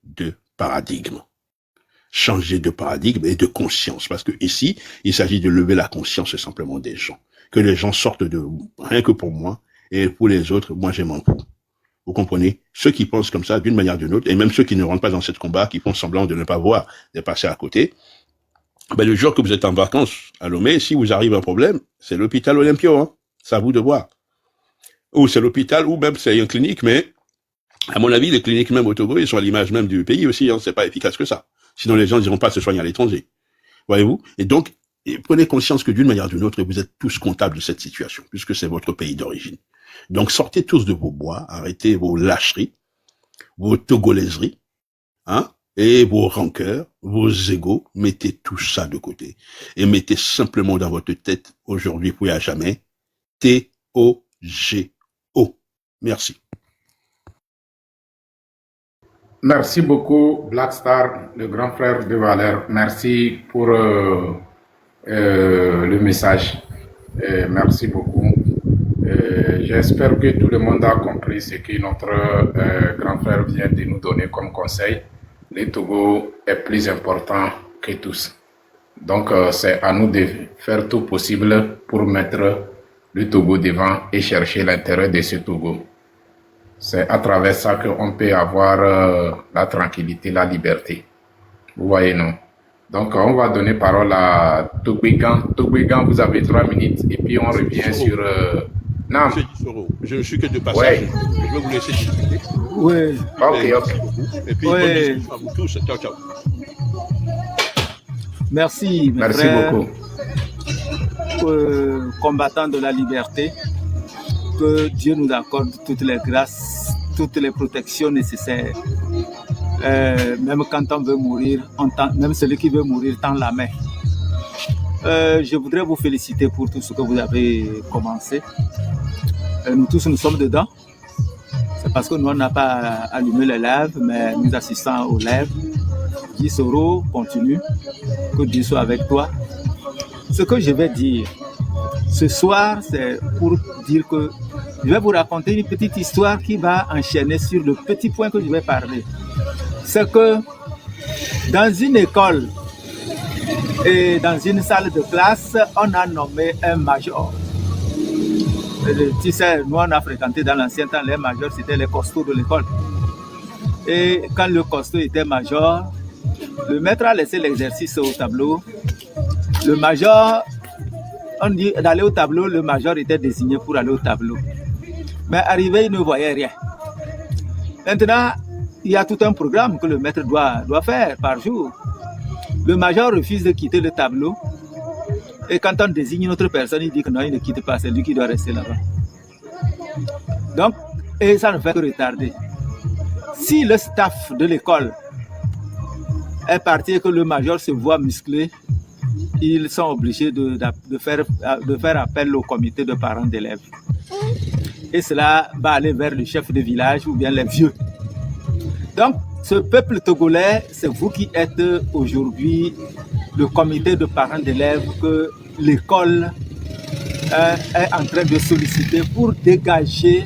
de paradigme. Changer de paradigme et de conscience. Parce que ici, il s'agit de lever la conscience simplement des gens. Que les gens sortent de rien que pour moi et pour les autres, moi je m'en fous. Vous comprenez? Ceux qui pensent comme ça d'une manière ou d'une autre, et même ceux qui ne rentrent pas dans ce combat, qui font semblant de ne pas voir, de passer à côté, ben le jour que vous êtes en vacances à Lomé, si vous arrive un problème, c'est l'hôpital Olympio, hein. C'est à vous de voir. Ou c'est l'hôpital, ou même c'est une clinique, mais à mon avis, les cliniques même au Togo, ils sont à l'image même du pays aussi, hein. C'est pas efficace que ça. Sinon, les gens n'iront pas se soigner à l'étranger. Voyez-vous? Et donc, prenez conscience que d'une manière ou d'une autre, vous êtes tous comptables de cette situation, puisque c'est votre pays d'origine. Donc, sortez tous de vos bois, arrêtez vos lâcheries, vos togolaiseries, hein, et vos rancœurs, vos égos, mettez tout ça de côté. Et mettez simplement dans votre tête, aujourd'hui puis à jamais, T-O-G-O. Merci. Merci beaucoup, Black Star, le grand frère de Valère. Merci pour le message. Merci beaucoup. J'espère que tout le monde a compris ce que notre grand frère vient de nous donner comme conseil. Le Togo est plus important que tous. Donc, c'est à nous de faire tout possible pour mettre le Togo devant et chercher l'intérêt de ce Togo. C'est à travers ça qu'on peut avoir la tranquillité, la liberté. Vous voyez, non? Donc, on va donner parole à Togbegan. Togbegan, vous avez 3 minutes et puis on revient sur... Non. Monsieur Dissoro, je ne suis que de passage. Ouais. Je vais vous laisser discuter. Oui. Ok. Et puis, bonne discussion à vous tous. Ciao, ciao. Merci, mes Merci frères, beaucoup. Combattants de la liberté. Que Dieu nous accorde toutes les grâces, toutes les protections nécessaires. Même quand on veut mourir, même celui qui veut mourir tend la main. Je voudrais vous féliciter pour tout ce que vous avez commencé. Nous tous, nous sommes dedans. C'est parce que nous, on n'a pas allumé les lèvres, mais nous assistons aux lèvres. Dissoro, continue. Que Dieu soit avec toi. Ce que je vais dire ce soir, c'est pour dire que je vais vous raconter une petite histoire qui va enchaîner sur le petit point que je vais parler. C'est que dans une école et dans une salle de classe, on a nommé un major. Tu sais, nous on a fréquenté dans l'ancien temps, les majors c'était les costauds de l'école. Et quand le costaud était major, le maître a laissé l'exercice au tableau. Le major, on dit d'aller au tableau, le major était désigné pour aller au tableau. Mais arrivé, il ne voyait rien. Maintenant, il y a tout un programme que le maître doit faire par jour. Le major refuse de quitter le tableau. Et quand on désigne une autre personne, il dit que non, il ne quitte pas, c'est lui qui doit rester là-bas. Donc, et ça ne fait que retarder. Si le staff de l'école est parti et que le major se voit musclé, ils sont obligés de faire appel au comité de parents d'élèves. Et cela va aller vers le chef de village ou bien les vieux. Donc, ce peuple togolais, c'est vous qui êtes aujourd'hui le comité de parents d'élèves que l'école est en train de solliciter pour dégager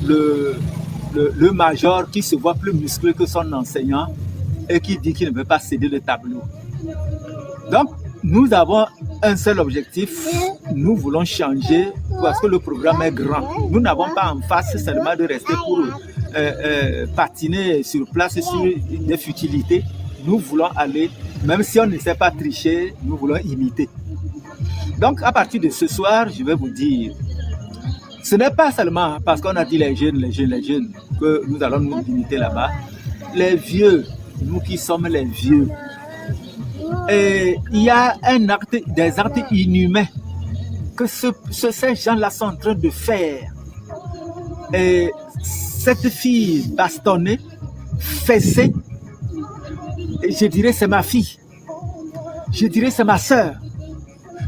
le major qui se voit plus musclé que son enseignant et qui dit qu'il ne veut pas céder le tableau. Donc, nous avons un seul objectif, nous voulons changer parce que le programme est grand. Nous n'avons pas en face seulement de rester pour patiner sur place sur des futilités. Nous voulons aller, même si on ne sait pas tricher, nous voulons imiter. Donc, à partir de ce soir, je vais vous dire, ce n'est pas seulement parce qu'on a dit les jeunes, que nous allons nous limiter là-bas. Les vieux, nous qui sommes les vieux, et il y a des actes inhumains que ces gens-là sont en train de faire. Et cette fille bastonnée, fessée, je dirais c'est ma fille, je dirais c'est ma soeur,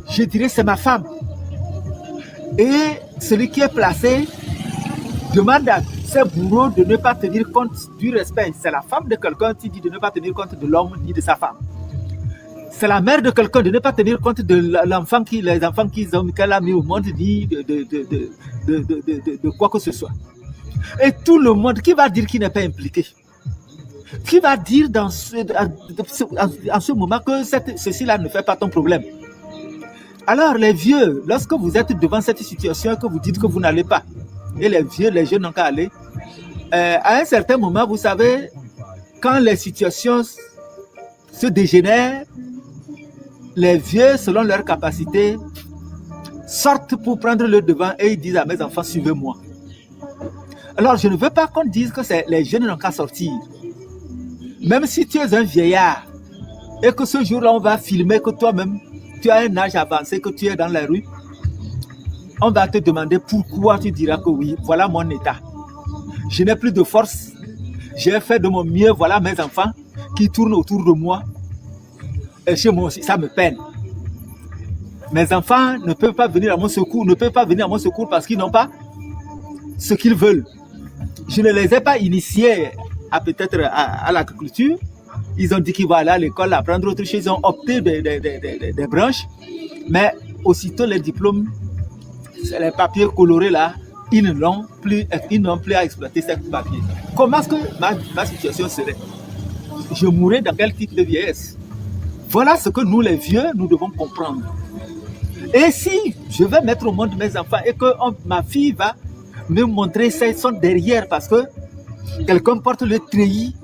je dirais c'est ma femme. Et celui qui est placé demande à ses bourreaux de ne pas tenir compte du respect. C'est la femme de quelqu'un qui dit de ne pas tenir compte de l'homme ni de sa femme. C'est la mère de quelqu'un de ne pas tenir compte de l'enfant les enfants qu'elle a mis au monde, ni de quoi que ce soit. Et tout le monde, qui va dire qu'il n'est pas impliqué? Qui va dire en ce moment que ceci-là ne fait pas ton problème? Alors les vieux, lorsque vous êtes devant cette situation, que vous dites que vous n'allez pas, et les vieux, les jeunes n'ont qu'à aller, à un certain moment, vous savez, quand les situations se dégénèrent, les vieux, selon leur capacité, sortent pour prendre le devant et ils disent à mes enfants, suivez-moi. Alors, je ne veux pas qu'on dise que les jeunes n'ont qu'à sortir. Même si tu es un vieillard et que ce jour-là, on va filmer que toi-même, tu as un âge avancé, que tu es dans la rue, on va te demander pourquoi tu diras que oui, voilà mon état. Je n'ai plus de force, j'ai fait de mon mieux, voilà mes enfants qui tournent autour de moi. Et chez moi aussi, ça me peine. Mes enfants ne peuvent pas venir à mon secours, parce qu'ils n'ont pas ce qu'ils veulent. Je ne les ai pas initiés à peut-être à l'agriculture. Ils ont dit qu'ils vont aller à l'école apprendre autre chose. Ils ont opté des branches. Mais aussitôt les diplômes, les papiers colorés là, ils n'ont plus à exploiter ces papiers. Comment est-ce que ma situation serait? Je mourrais dans quel type de vieillesse? Voilà ce que nous les vieux, nous devons comprendre. Et si je vais mettre au monde mes enfants et que ma fille va me montrer son derrière parce que quelqu'un porte le treillis,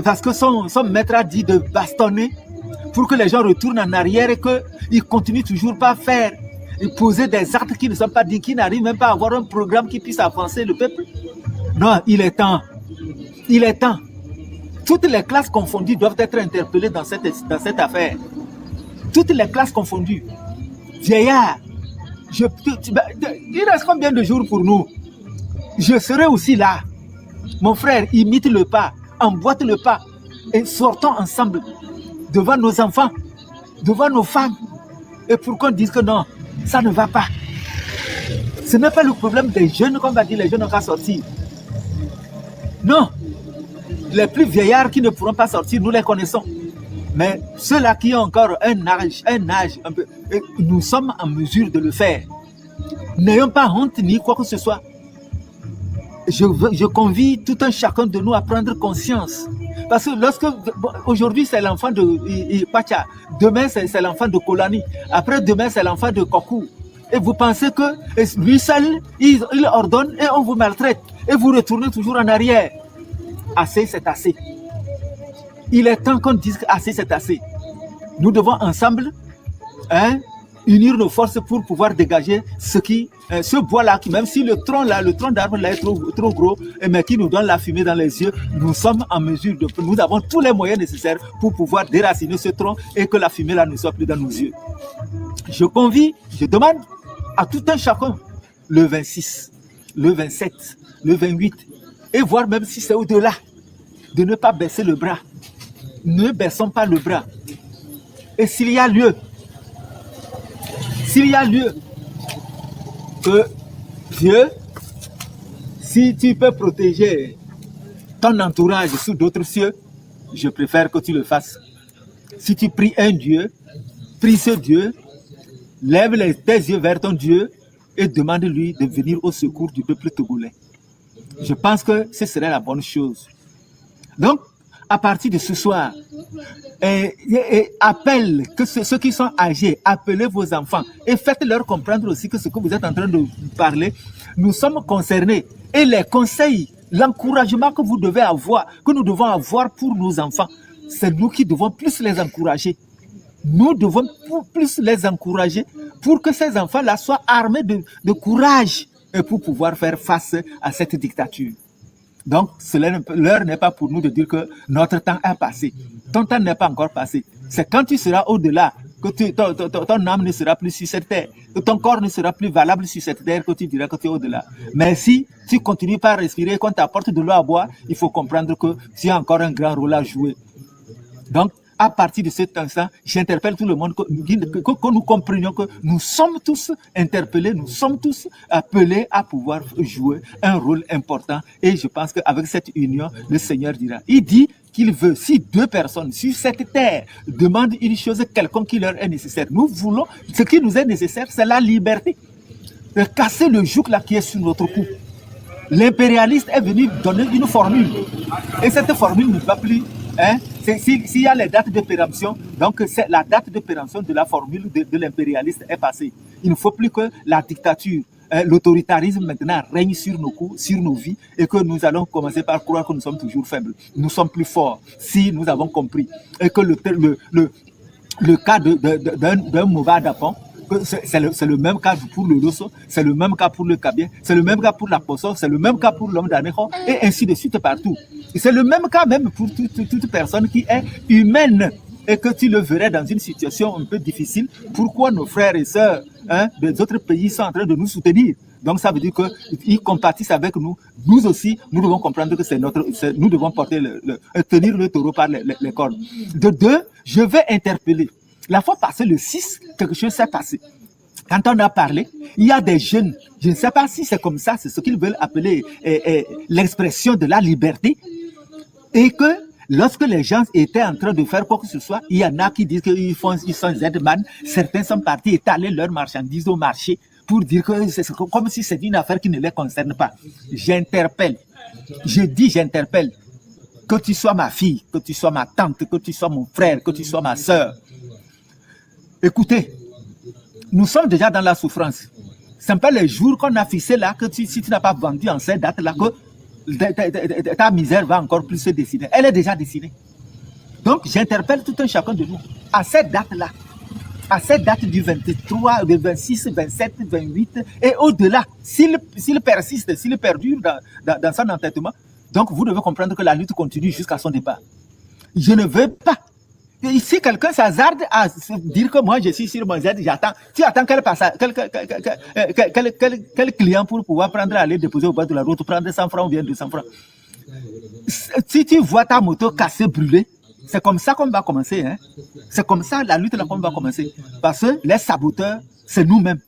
parce que son maître a dit de bastonner pour que les gens retournent en arrière et qu'ils ne continuent toujours pas à faire et poser des actes qui ne sont pas dignes, qui n'arrivent même pas à avoir un programme qui puisse avancer le peuple. Non, il est temps. Il est temps. Toutes les classes confondues doivent être interpellées dans cette affaire. Toutes les classes confondues. Vieillard, il reste combien de jours pour nous? Je serai aussi là. Mon frère, imite le pas, emboîte le pas et sortons ensemble devant nos enfants, devant nos femmes. Et pour qu'on dise que non, ça ne va pas. Ce n'est pas le problème des jeunes, qu'on va dire les jeunes n'ont qu'à sortir. Non. Les plus vieillards qui ne pourront pas sortir, nous les connaissons. Mais ceux-là qui ont encore un âge un peu, nous sommes en mesure de le faire. N'ayons pas honte ni quoi que ce soit. Je convie tout un chacun de nous à prendre conscience. Parce que aujourd'hui c'est l'enfant de Pacha, demain c'est l'enfant de Kolani, après demain c'est l'enfant de Kokou. Et vous pensez que lui seul, il ordonne et on vous maltraite. Et vous retournez toujours en arrière. Assez, c'est assez. Il est temps qu'on dise assez, c'est assez. Nous devons ensemble unir nos forces pour pouvoir dégager ce bois-là, même si le tronc d'arbre là est trop gros, mais qui nous donne la fumée dans les yeux, nous sommes en mesure nous avons tous les moyens nécessaires pour pouvoir déraciner ce tronc et que la fumée là ne soit plus dans nos yeux. Je demande à tout un chacun, le 26, le 27, le 28, et voir même si c'est au-delà, de ne pas baisser le bras. Ne baissons pas le bras. Et s'il y a lieu que Dieu, si tu peux protéger ton entourage sous d'autres cieux, je préfère que tu le fasses. Si tu pries un Dieu, prie ce Dieu, lève tes yeux vers ton Dieu et demande-lui de venir au secours du peuple togolais. Je pense que ce serait la bonne chose. Donc, à partir de ce soir, appelle que ceux qui sont âgés, appelez vos enfants et faites-leur comprendre aussi que ce que vous êtes en train de parler, nous sommes concernés. Et les conseils, l'encouragement que vous devez avoir, que nous devons avoir pour nos enfants, c'est nous qui devons plus les encourager. Nous devons plus les encourager pour que ces enfants-là soient armés de courage et pour pouvoir faire face à cette dictature. Donc, l'heure n'est pas pour nous de dire que notre temps est passé. Ton temps n'est pas encore passé. C'est quand tu seras au-delà, que ton âme ne sera plus sur cette terre, que ton corps ne sera plus valable sur cette terre, que tu diras que tu es au-delà. Mais si tu continues pas à respirer, qu'on t'apporte de l'eau à boire, il faut comprendre que tu as encore un grand rôle à jouer. Donc, à partir de cet instant, j'interpelle tout le monde que nous comprenions que nous sommes tous interpellés, nous sommes tous appelés à pouvoir jouer un rôle important. Et je pense qu'avec cette union, le Seigneur dira. Il dit qu'il veut, si deux personnes sur cette terre demandent une chose quelconque qui leur est nécessaire, nous voulons, ce qui nous est nécessaire, c'est la liberté. De casser le joug là qui est sur notre cou. l'impérialiste est venu donner une formule. Et cette formule ne va plus. Hein, s'il y a les dates de péremption, donc la date de péremption de la formule de l'impérialiste est passée. Il ne faut plus que la dictature, l'autoritarisme maintenant règne sur nos coups, sur nos vies, et que nous allons commencer par croire que nous sommes toujours faibles. Nous sommes plus forts si nous avons compris. Et que le cas d'un mauvais d'apon, c'est le même cas pour le Loso, c'est le même cas pour le Kabien, c'est le même cas pour la Poso, c'est le même cas pour l'homme d'Anejo, et ainsi de suite partout. C'est le même cas même pour toute personne qui est humaine et que tu le verrais dans une situation un peu difficile. Pourquoi nos frères et sœurs des autres pays sont en train de nous soutenir? Donc ça veut dire qu'ils compatissent avec nous. Nous aussi, nous devons comprendre que nous devons porter tenir le taureau par les cornes. De deux, je vais interpeller. La fois passée, le 6, quelque chose s'est passé. Quand on a parlé, il y a des jeunes, je ne sais pas si c'est comme ça, c'est ce qu'ils veulent appeler l'expression de la liberté, et que lorsque les gens étaient en train de faire quoi que ce soit, il y en a qui disent qu'ils sont Z-man, certains sont partis étaler leurs marchandises au marché pour dire que c'est comme si c'est une affaire qui ne les concerne pas. J'interpelle, j'interpelle, que tu sois ma fille, que tu sois ma tante, que tu sois mon frère, que tu sois ma soeur. Écoutez, nous sommes déjà dans la souffrance. Ce n'est pas les jours qu'on a fixés là que si tu n'as pas vendu en ces dates-là que ta misère va encore plus se dessiner. Elle est déjà dessinée. Donc, j'interpelle tout un chacun de nous. À cette date-là, à cette date du 23, du 26, 27, 28 et au-delà, s'il persiste, s'il perdure dans son entêtement, donc vous devez comprendre que la lutte continue jusqu'à son départ. Je ne veux pas. Si quelqu'un s'hasarde à dire que moi je suis sur mon Z, j'attends. Tu attends quel client pour pouvoir aller déposer au bas de la route, prendre 100 francs ou bien 200 francs. Si tu vois ta moto cassée, brûlée, c'est comme ça qu'on va commencer. Hein? C'est comme ça la lutte là qu'on va commencer. Parce que les saboteurs, c'est nous-mêmes.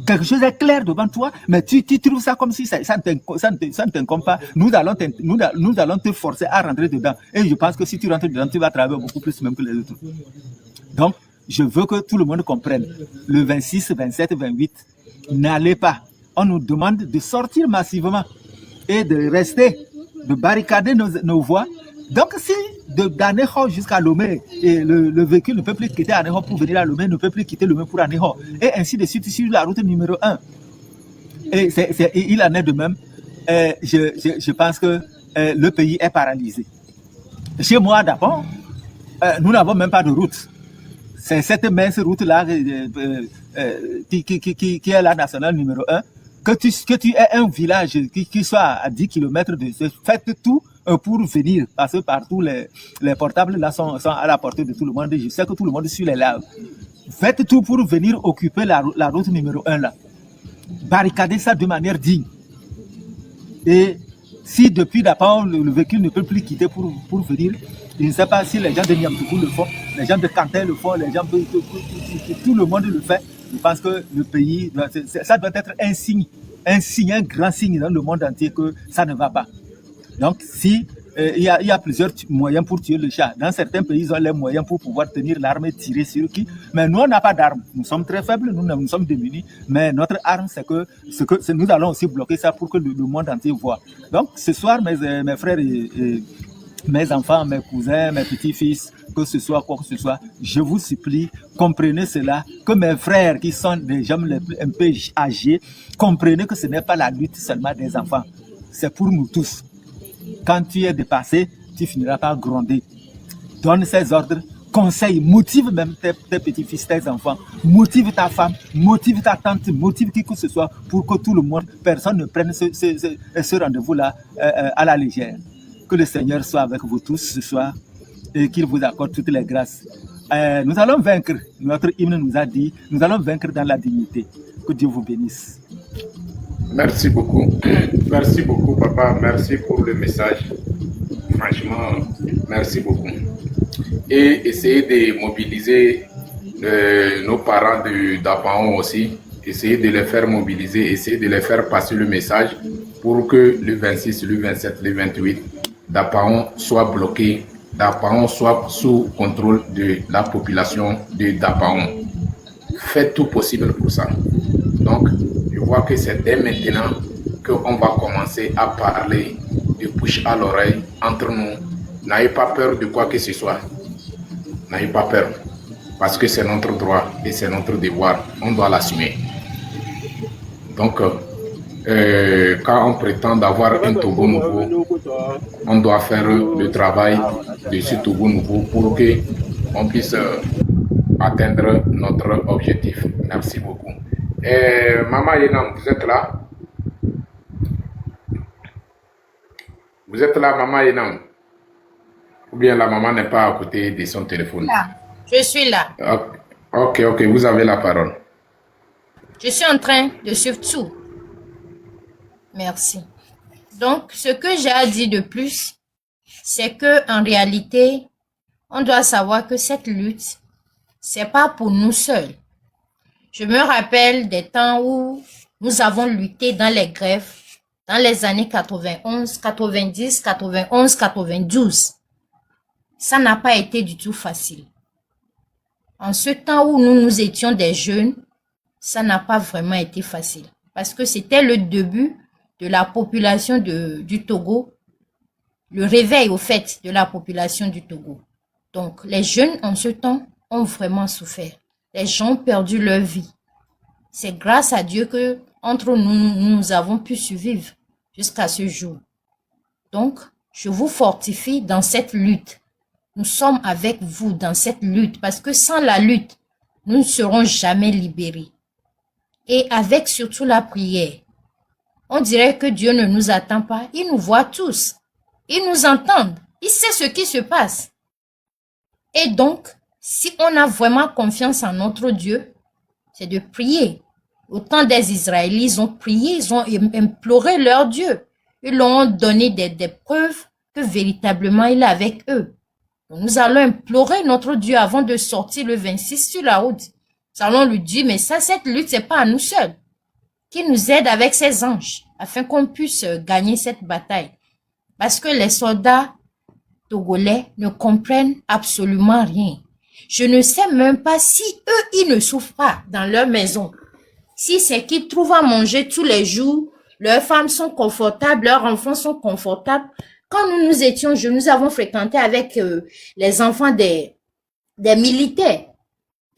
Quelque chose est clair devant toi, mais tu trouves ça comme si ça ne t'incombe pas. Nous allons te forcer à rentrer dedans. Et je pense que si tu rentres dedans, tu vas travailler beaucoup plus même que les autres. Donc, je veux que tout le monde comprenne. Le 26, 27, 28, n'allez pas. On nous demande de sortir massivement et de rester, de barricader nos voies. Donc, si d'Anejo jusqu'à Lomé, et le véhicule ne peut plus quitter Anejo pour venir à Lomé, ne peut plus quitter Lomé pour Anejo, et ainsi de suite sur la route numéro 1. Et il en est de même. Je pense que le pays est paralysé. Chez moi, d'abord, nous n'avons même pas de route. C'est cette mince route-là qui est la nationale numéro 1. Que tu aies un village qui soit à 10 km de ce, faites tout pour venir, parce que partout les portables là sont à la portée de tout le monde. Je sais que tout le monde suit les lives. Faites tout pour venir occuper la route numéro 1 là. Barricadez ça de manière digne. Et si depuis d'abord le véhicule ne peut plus quitter pour venir, je ne sais pas si les gens de Niamtougou le font, les gens de Kanté le font, les gens tout le monde le fait. Je pense que le pays, ça doit être un signe, un grand signe dans le monde entier que ça ne va pas. Donc, si il y a plusieurs moyens pour tuer le chat. Dans certains pays, ils ont les moyens pour pouvoir tenir l'arme et tirer sur qui. Mais nous, on n'a pas d'armes. Nous sommes très faibles, nous sommes démunis. Mais notre arme, c'est que nous allons aussi bloquer ça pour que le monde entier voit. Donc, ce soir, mes frères et mes enfants, mes cousins, mes petits-fils, que ce soit quoi que ce soit, je vous supplie, comprenez cela, que mes frères qui sont des gens un peu âgés, comprenez que ce n'est pas la lutte seulement des enfants. C'est pour nous tous. Quand tu es dépassé, tu finiras par gronder. Donne ces ordres, conseille, motive même tes petits-fils, tes enfants, motive ta femme, motive ta tante, motive qui que ce soit pour que tout le monde, personne ne prenne ce rendez-vous-là à la légère. Que le Seigneur soit avec vous tous ce soir et qu'il vous accorde toutes les grâces. Nous allons vaincre. Notre hymne nous a dit, nous allons vaincre dans la dignité. Que Dieu vous bénisse. Merci beaucoup. Merci beaucoup, papa. Merci pour le message. Franchement, merci beaucoup. Et essayez de mobiliser nos parents d'Apaon aussi. Essayez de les faire mobiliser, essayez de les faire passer le message pour que le 26, le 27, le 28, d'Apaon soit bloqué, d'Apaon soit sous contrôle de la population de d'Apaon. Faites tout possible pour ça. Donc, je vois que c'est dès maintenant qu'on va commencer à parler de bouche à l'oreille entre nous. N'ayez pas peur de quoi que ce soit. N'ayez pas peur. Parce que c'est notre droit et c'est notre devoir. On doit l'assumer. Donc, quand on prétend d'avoir un Togo nouveau, on doit faire le travail de ce Togo nouveau pour qu'on puisse atteindre notre objectif. Merci beaucoup. Maman Yenam, vous êtes là? Vous êtes là, Maman Yenam? Ou bien la maman n'est pas à côté de son téléphone? Là, je suis là. Ok, vous avez la parole. Je suis en train de suivre tout. Merci. Donc, ce que j'ai à dire de plus, c'est que en réalité, on doit savoir que cette lutte, c'est pas pour nous seuls. Je me rappelle des temps où nous avons lutté dans les grèves dans les années 91, 90, 91, 92. Ça n'a pas été du tout facile. En ce temps où nous étions des jeunes, ça n'a pas vraiment été facile. Parce que c'était le début de la population du Togo, le réveil au fait de la population du Togo. Donc, les jeunes en ce temps ont vraiment souffert. Les gens ont perdu leur vie. C'est grâce à Dieu que entre nous avons pu survivre jusqu'à ce jour. Donc, je vous fortifie dans cette lutte. Nous sommes avec vous dans cette lutte parce que sans la lutte, nous ne serons jamais libérés. Et avec surtout la prière, on dirait que Dieu ne nous attend pas. Il nous voit tous. Il nous entend. Il sait ce qui se passe. Et donc, si on a vraiment confiance en notre Dieu, c'est de prier. Autant des Israélites, ils ont prié, ils ont imploré leur Dieu. Ils leur ont donné des preuves que véritablement il est avec eux. Donc, nous allons implorer notre Dieu avant de sortir le 26 sur la route. Nous allons lui dire, mais ça, cette lutte, c'est pas à nous seuls. Qu'il nous aide avec ses anges, afin qu'on puisse gagner cette bataille. Parce que les soldats togolais ne comprennent absolument rien. Je ne sais même pas si eux, ils ne souffrent pas dans leur maison. Si c'est qu'ils trouvent à manger tous les jours, leurs femmes sont confortables, leurs enfants sont confortables. Quand nous étions jeunes, nous avons fréquenté avec les enfants des militaires.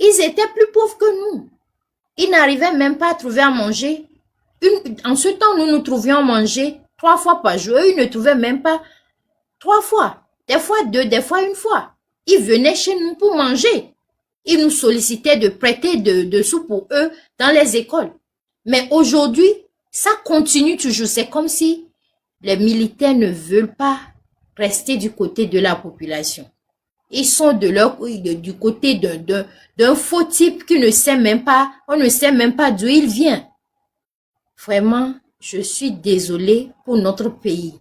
Ils étaient plus pauvres que nous. Ils n'arrivaient même pas à trouver à manger. En ce temps, nous trouvions à manger 3 fois par jour. Ils ne trouvaient même pas 3 fois. Des fois 2, des fois 1 fois. Ils venaient chez nous pour manger. Ils nous sollicitaient de prêter de sous pour eux dans les écoles. Mais aujourd'hui, ça continue toujours. C'est comme si les militaires ne veulent pas rester du côté de la population. Ils sont du côté d'un faux type qui ne sait même pas, on ne sait même pas d'où il vient. Vraiment, je suis désolée pour notre pays.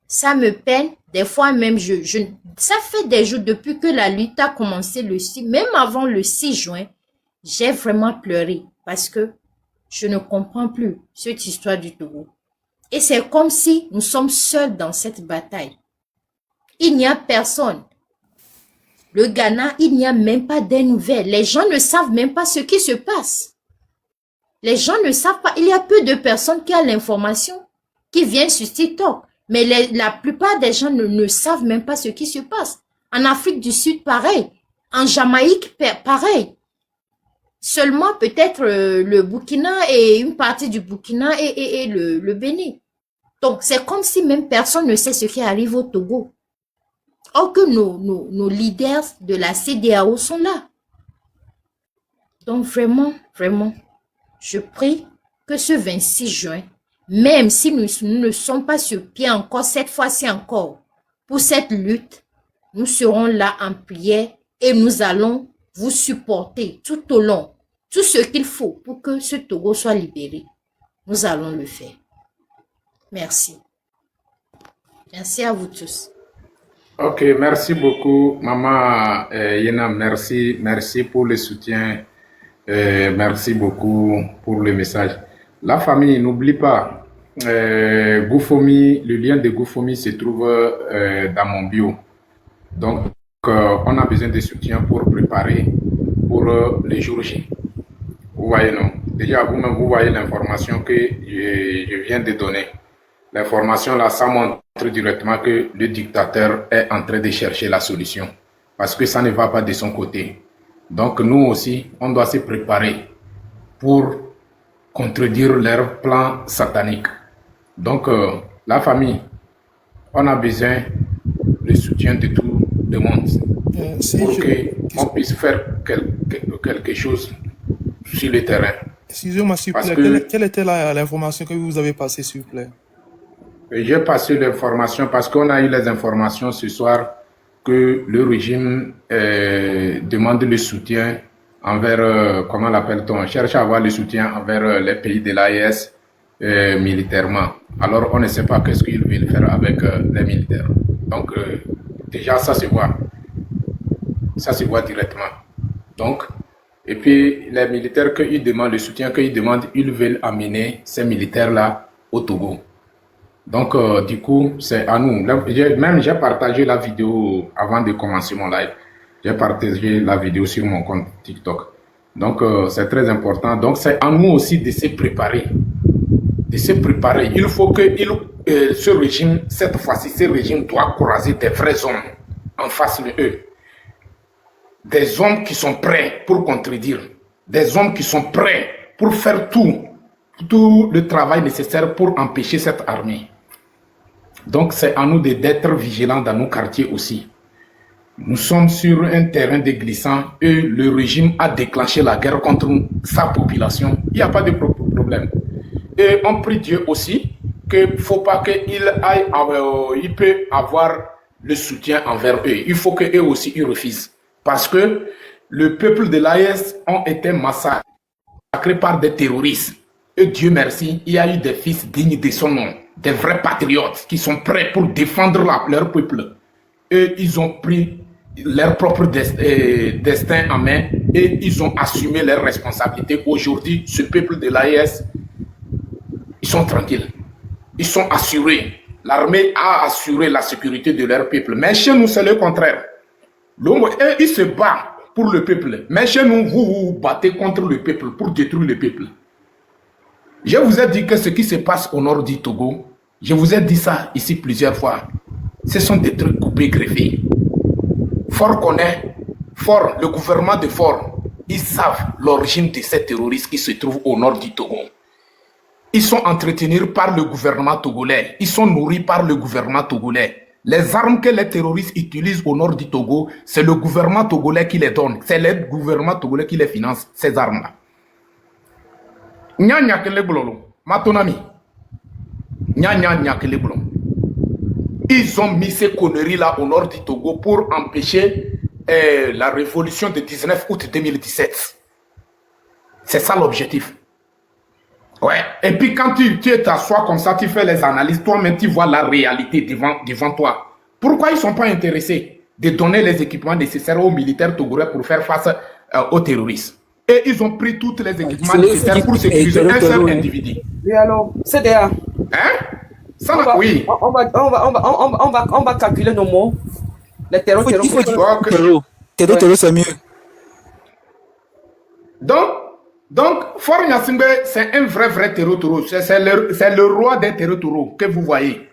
Ça me peine. Des fois même, ça fait des jours depuis que la lutte a commencé même avant le 6 juin, j'ai vraiment pleuré parce que je ne comprends plus cette histoire du Togo. Et c'est comme si nous sommes seuls dans cette bataille. Il n'y a personne. Le Ghana, il n'y a même pas des nouvelles. Les gens ne savent même pas ce qui se passe. Les gens ne savent pas. Il y a peu de personnes qui ont l'information, qui viennent sur TikTok. Mais la plupart des gens ne savent même pas ce qui se passe. En Afrique du Sud, pareil. En Jamaïque, pareil. Seulement peut-être le Burkina et une partie du Burkina et le Bénin. Donc, c'est comme si même personne ne sait ce qui arrive au Togo. Or que nos leaders de la CEDEAO sont là. Donc, vraiment, je prie que ce 26 juin, même si nous ne sommes pas sur pied encore, cette fois-ci encore, pour cette lutte, nous serons là en prière et nous allons vous supporter tout au long, tout ce qu'il faut pour que ce Togo soit libéré. Nous allons le faire. Merci. Merci à vous tous. Ok, merci beaucoup, Maman Yena. Merci pour le soutien. Merci beaucoup pour le message. La famille, n'oublie pas, GoFundMe, le lien de GoFundMe se trouve dans mon bio. Donc, on a besoin de soutien pour préparer pour les jours J. Vous voyez, non? déjà vous-même, vous voyez l'information que je viens de donner. L'information là, ça montre directement que le dictateur est en train de chercher la solution. Parce que ça ne va pas de son côté. Donc nous aussi, on doit se préparer pour contredire leur plan satanique. Donc la famille, on a besoin du soutien de tout le monde pour qu'on puisse faire quelque chose sur le terrain. Excusez-moi, s'il vous plaît, quelle était l'information que vous avez passée, s'il vous plaît? J'ai passé l'information parce qu'on a eu les informations ce soir que le régime demande le soutien envers, comment l'appelle-t-on, cherche à avoir le soutien envers les pays de l'AES militairement. Alors on ne sait pas qu'est-ce qu'ils veulent faire avec les militaires. Donc déjà ça se voit. Ça se voit directement. Donc, et puis les militaires qu'ils demandent, le soutien qu'ils demandent, ils veulent amener ces militaires-là au Togo. Donc, du coup, c'est à nous. J'ai partagé la vidéo avant de commencer mon live. J'ai partagé la vidéo sur mon compte TikTok. Donc, c'est très important. Donc, c'est à nous aussi de se préparer. De se préparer. Il faut que ce régime, cette fois-ci, ce régime doit croiser des vrais hommes en face de eux. Des hommes qui sont prêts pour contredire. Des hommes qui sont prêts pour faire tout le travail nécessaire pour empêcher cette armée. Donc, c'est à nous d'être vigilants dans nos quartiers aussi. Nous sommes sur un terrain de glissant et le régime a déclenché la guerre contre sa population. Il n'y a pas de problème. Et on prie Dieu aussi qu'il ne faut pas qu'il aille, il peut avoir le soutien envers eux. Il faut qu'eux aussi ils refusent. Parce que le peuple de l'AES ont été massacrés par des terroristes. Et Dieu merci, il y a eu des fils dignes de son nom, des vrais patriotes qui sont prêts pour défendre leur peuple. Et ils ont pris leur propre destin en main et ils ont assumé leurs responsabilités. Aujourd'hui, ce peuple de l'AES, ils sont tranquilles. Ils sont assurés. L'armée a assuré la sécurité de leur peuple. Mais chez nous, c'est le contraire. Ils se battent pour le peuple. Mais chez nous, vous vous battez contre le peuple pour détruire le peuple. Je vous ai dit que ce qui se passe au nord du Togo, je vous ai dit ça ici plusieurs fois. Ce sont des trucs coupés, greffés. Fort connaît, Fort, le gouvernement de Fort, ils savent l'origine de ces terroristes qui se trouvent au nord du Togo. Ils sont entretenus par le gouvernement togolais. Ils sont nourris par le gouvernement togolais. Les armes que les terroristes utilisent au nord du Togo, c'est le gouvernement togolais qui les donne. C'est le gouvernement togolais qui les finance, ces armes-là. Ils ont mis ces conneries-là au nord du Togo pour empêcher la révolution du 19 août 2017. C'est ça l'objectif. Ouais. Et puis quand tu t'assois comme ça, tu fais les analyses, toi-même tu vois la réalité devant toi. Pourquoi ils ne sont pas intéressés de donner les équipements nécessaires aux militaires togolais pour faire face aux terroristes? Et ils ont pris tous les équipements nécessaires pour sécuriser un seul individu. Oui, alors, CDA. Hein? Ça, oui. On va calculer nos mots. Les terreaux, terreau, c'est mieux. Donc, Fort Gnassingbé, c'est un vrai terreau. C'est le roi des terreaux que vous voyez.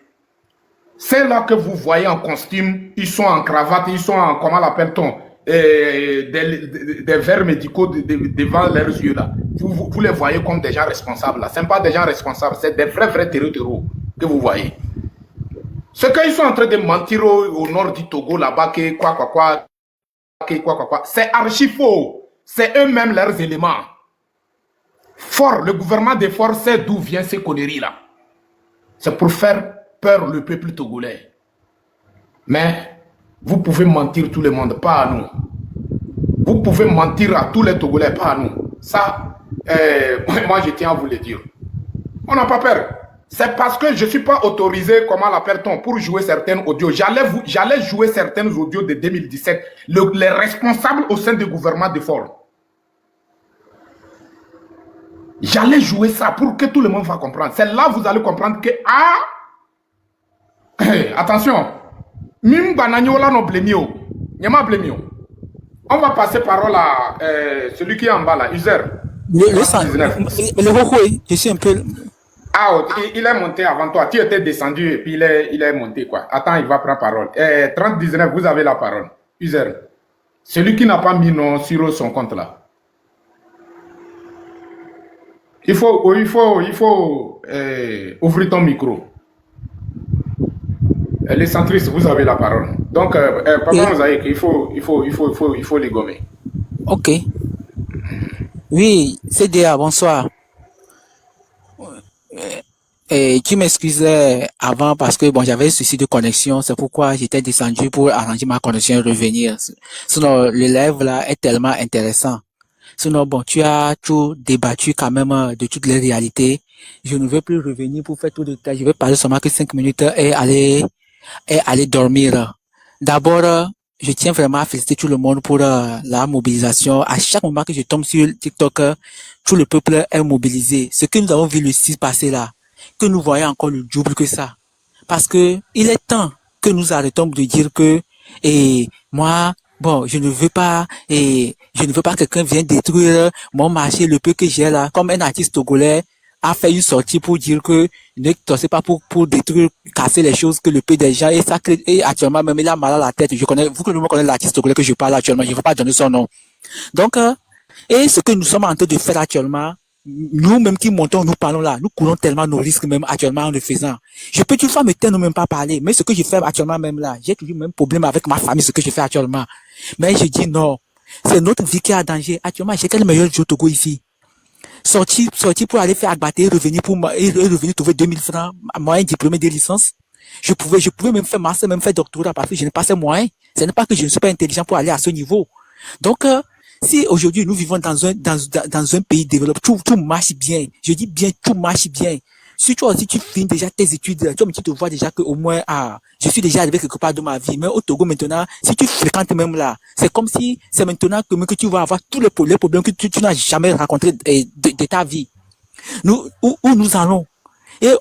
C'est là que vous voyez en costume, ils sont en cravate, ils sont en, comment l'appelle-t-on, des verres médicaux devant leurs yeux là. Vous les voyez comme des gens responsables là. Ce ne sont pas des gens responsables, c'est des vrais terreaux que vous voyez. Ce qu'ils sont en train de mentir au nord du Togo là-bas, que quoi, c'est archi faux. C'est eux-mêmes leurs éléments. Fort, le gouvernement de Fort sait d'où viennent ces conneries-là. C'est pour faire peur le peuple togolais. Mais vous pouvez mentir tout le monde, pas à nous. Vous pouvez mentir à tous les Togolais, pas à nous. Ça, moi je tiens à vous le dire. On n'a pas peur. C'est parce que je ne suis pas autorisé, comment l'appelle-t-on, pour jouer certains audios. J'allais jouer certains audios de 2017. Les responsables au sein du gouvernement de Fort. J'allais jouer ça pour que tout le monde va comprendre. C'est là que vous allez comprendre que, attention, on va passer parole à celui qui est en bas là, User. Le sang, 39. le Hohoe, je suis un peu. Ah, oh, il est monté avant toi. Tu étais descendu et puis il est monté, quoi. Attends, il va prendre parole. 30-19, vous avez la parole. User. Celui qui n'a pas mis non sur son compte là. Il faut ouvrir ton micro. Les centristes, vous avez la parole. Donc, Papa Mosaïque, il faut les gommer. Ok. Oui, CDA, bonsoir. Et tu m'excusais avant parce que bon, j'avais un souci de connexion, c'est pourquoi j'étais descendu pour arranger ma connexion et revenir. Sinon, le live là est tellement intéressant. Sinon, bon, tu as tout débattu quand même de toutes les réalités. Je ne veux plus revenir pour faire tout le détail. Je vais parler seulement que 5 minutes et aller dormir. D'abord, je tiens vraiment à féliciter tout le monde pour la mobilisation. À chaque moment que je tombe sur TikTok, tout le peuple est mobilisé. Ce que nous avons vu le 6 passer là, que nous voyons encore le double que ça. Parce que il est temps que nous arrêtons de dire que, moi, bon, je ne veux pas que quelqu'un vienne détruire mon marché, le peu que j'ai là, comme un artiste togolais a fait une sortie pour dire que ne torsez pas pour détruire, casser les choses que le peu des gens, et ça crée, et actuellement même il a mal à la tête. Vous que le monde connaît l'artiste togolais que je parle actuellement, je ne veux pas donner son nom. Donc, et ce que nous sommes en train de faire actuellement, nous-mêmes qui montons, nous parlons là, nous courons tellement nos risques même actuellement en le faisant. Je peux toujours me taire, ne même pas parler, mais ce que je fais actuellement même là, j'ai toujours le même problème avec ma famille, ce que je fais actuellement. Mais je dis non, c'est notre vie qui est en danger. Actuellement, j'ai quel meilleur jeu Togo ici? Sortir pour aller faire abattre et revenir revenir trouver 2000 francs, moyen diplômé de licence. Je pouvais même faire master, même faire doctorat parce que je n'ai pas ces moyens. Ce n'est pas que je ne suis pas intelligent pour aller à ce niveau. Donc, si aujourd'hui nous vivons dans un pays développé, tout marche bien. Je dis bien, tout marche bien. Si toi aussi tu finis déjà tes études, tu te vois déjà que au moins, je suis déjà arrivé quelque part de ma vie. Mais au Togo maintenant, si tu fréquentes même là, c'est comme si c'est maintenant que tu vas avoir tous les problèmes que tu n'as jamais rencontrés de ta vie. Où nous allons? Et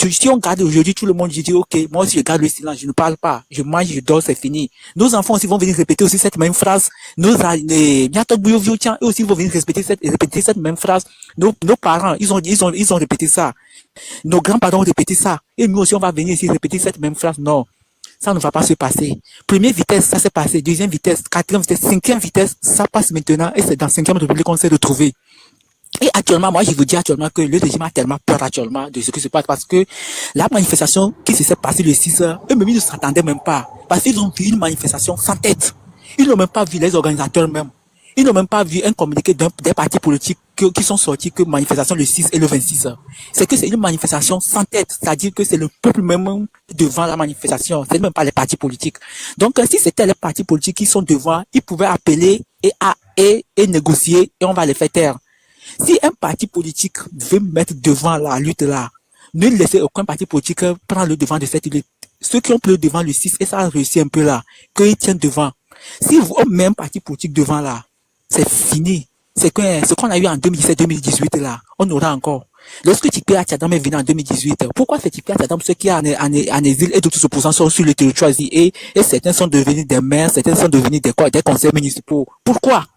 si on garde aujourd'hui tout le monde, je dis, ok, moi aussi je garde le silence, je ne parle pas, je mange, je dors, c'est fini. Nos enfants aussi vont venir répéter aussi cette même phrase. Eux aussi vont venir répéter cette même phrase. Nos parents, ils ont répété ça. Nos grands-parents ont répété ça. Et nous aussi, on va venir ici répéter cette même phrase. Non. Ça ne va pas se passer. Première vitesse, ça s'est passé. Deuxième vitesse, quatrième vitesse, cinquième vitesse, ça passe maintenant et c'est dans cinquième république qu'on s'est retrouvé. Et actuellement, moi, je vous dis actuellement que le régime a tellement peur actuellement de ce qui se passe parce que la manifestation qui s'est passée le 6 heures, eux-mêmes, ils ne s'attendaient même pas. Parce qu'ils ont vu une manifestation sans tête. Ils n'ont même pas vu les organisateurs même. Ils n'ont même pas vu un communiqué des partis politiques qui sont sortis que manifestation le 6 et le 26 heures. C'est que c'est une manifestation sans tête. C'est-à-dire que c'est le peuple même devant la manifestation. C'est même pas les partis politiques. Donc, si c'était les partis politiques qui sont devant, ils pouvaient appeler et négocier et on va les faire taire. Si un parti politique veut mettre devant la lutte là, ne laissez aucun parti politique prendre le devant de cette lutte. Ceux qui ont pris le devant le 6 et ça a réussi un peu là, qu'ils tiennent devant. Si vous avez un parti politique devant là, c'est fini. C'est que ce qu'on a eu en 2017-2018 là, on aura encore. Lorsque Tipeee Atchadam est venu en 2018, pourquoi c'est Tipeee Atchadam, ceux qui sont en exil et d'autres opposants sont sur le territoire et certains sont devenus des maires, certains sont devenus des conseils municipaux. Pourquoi?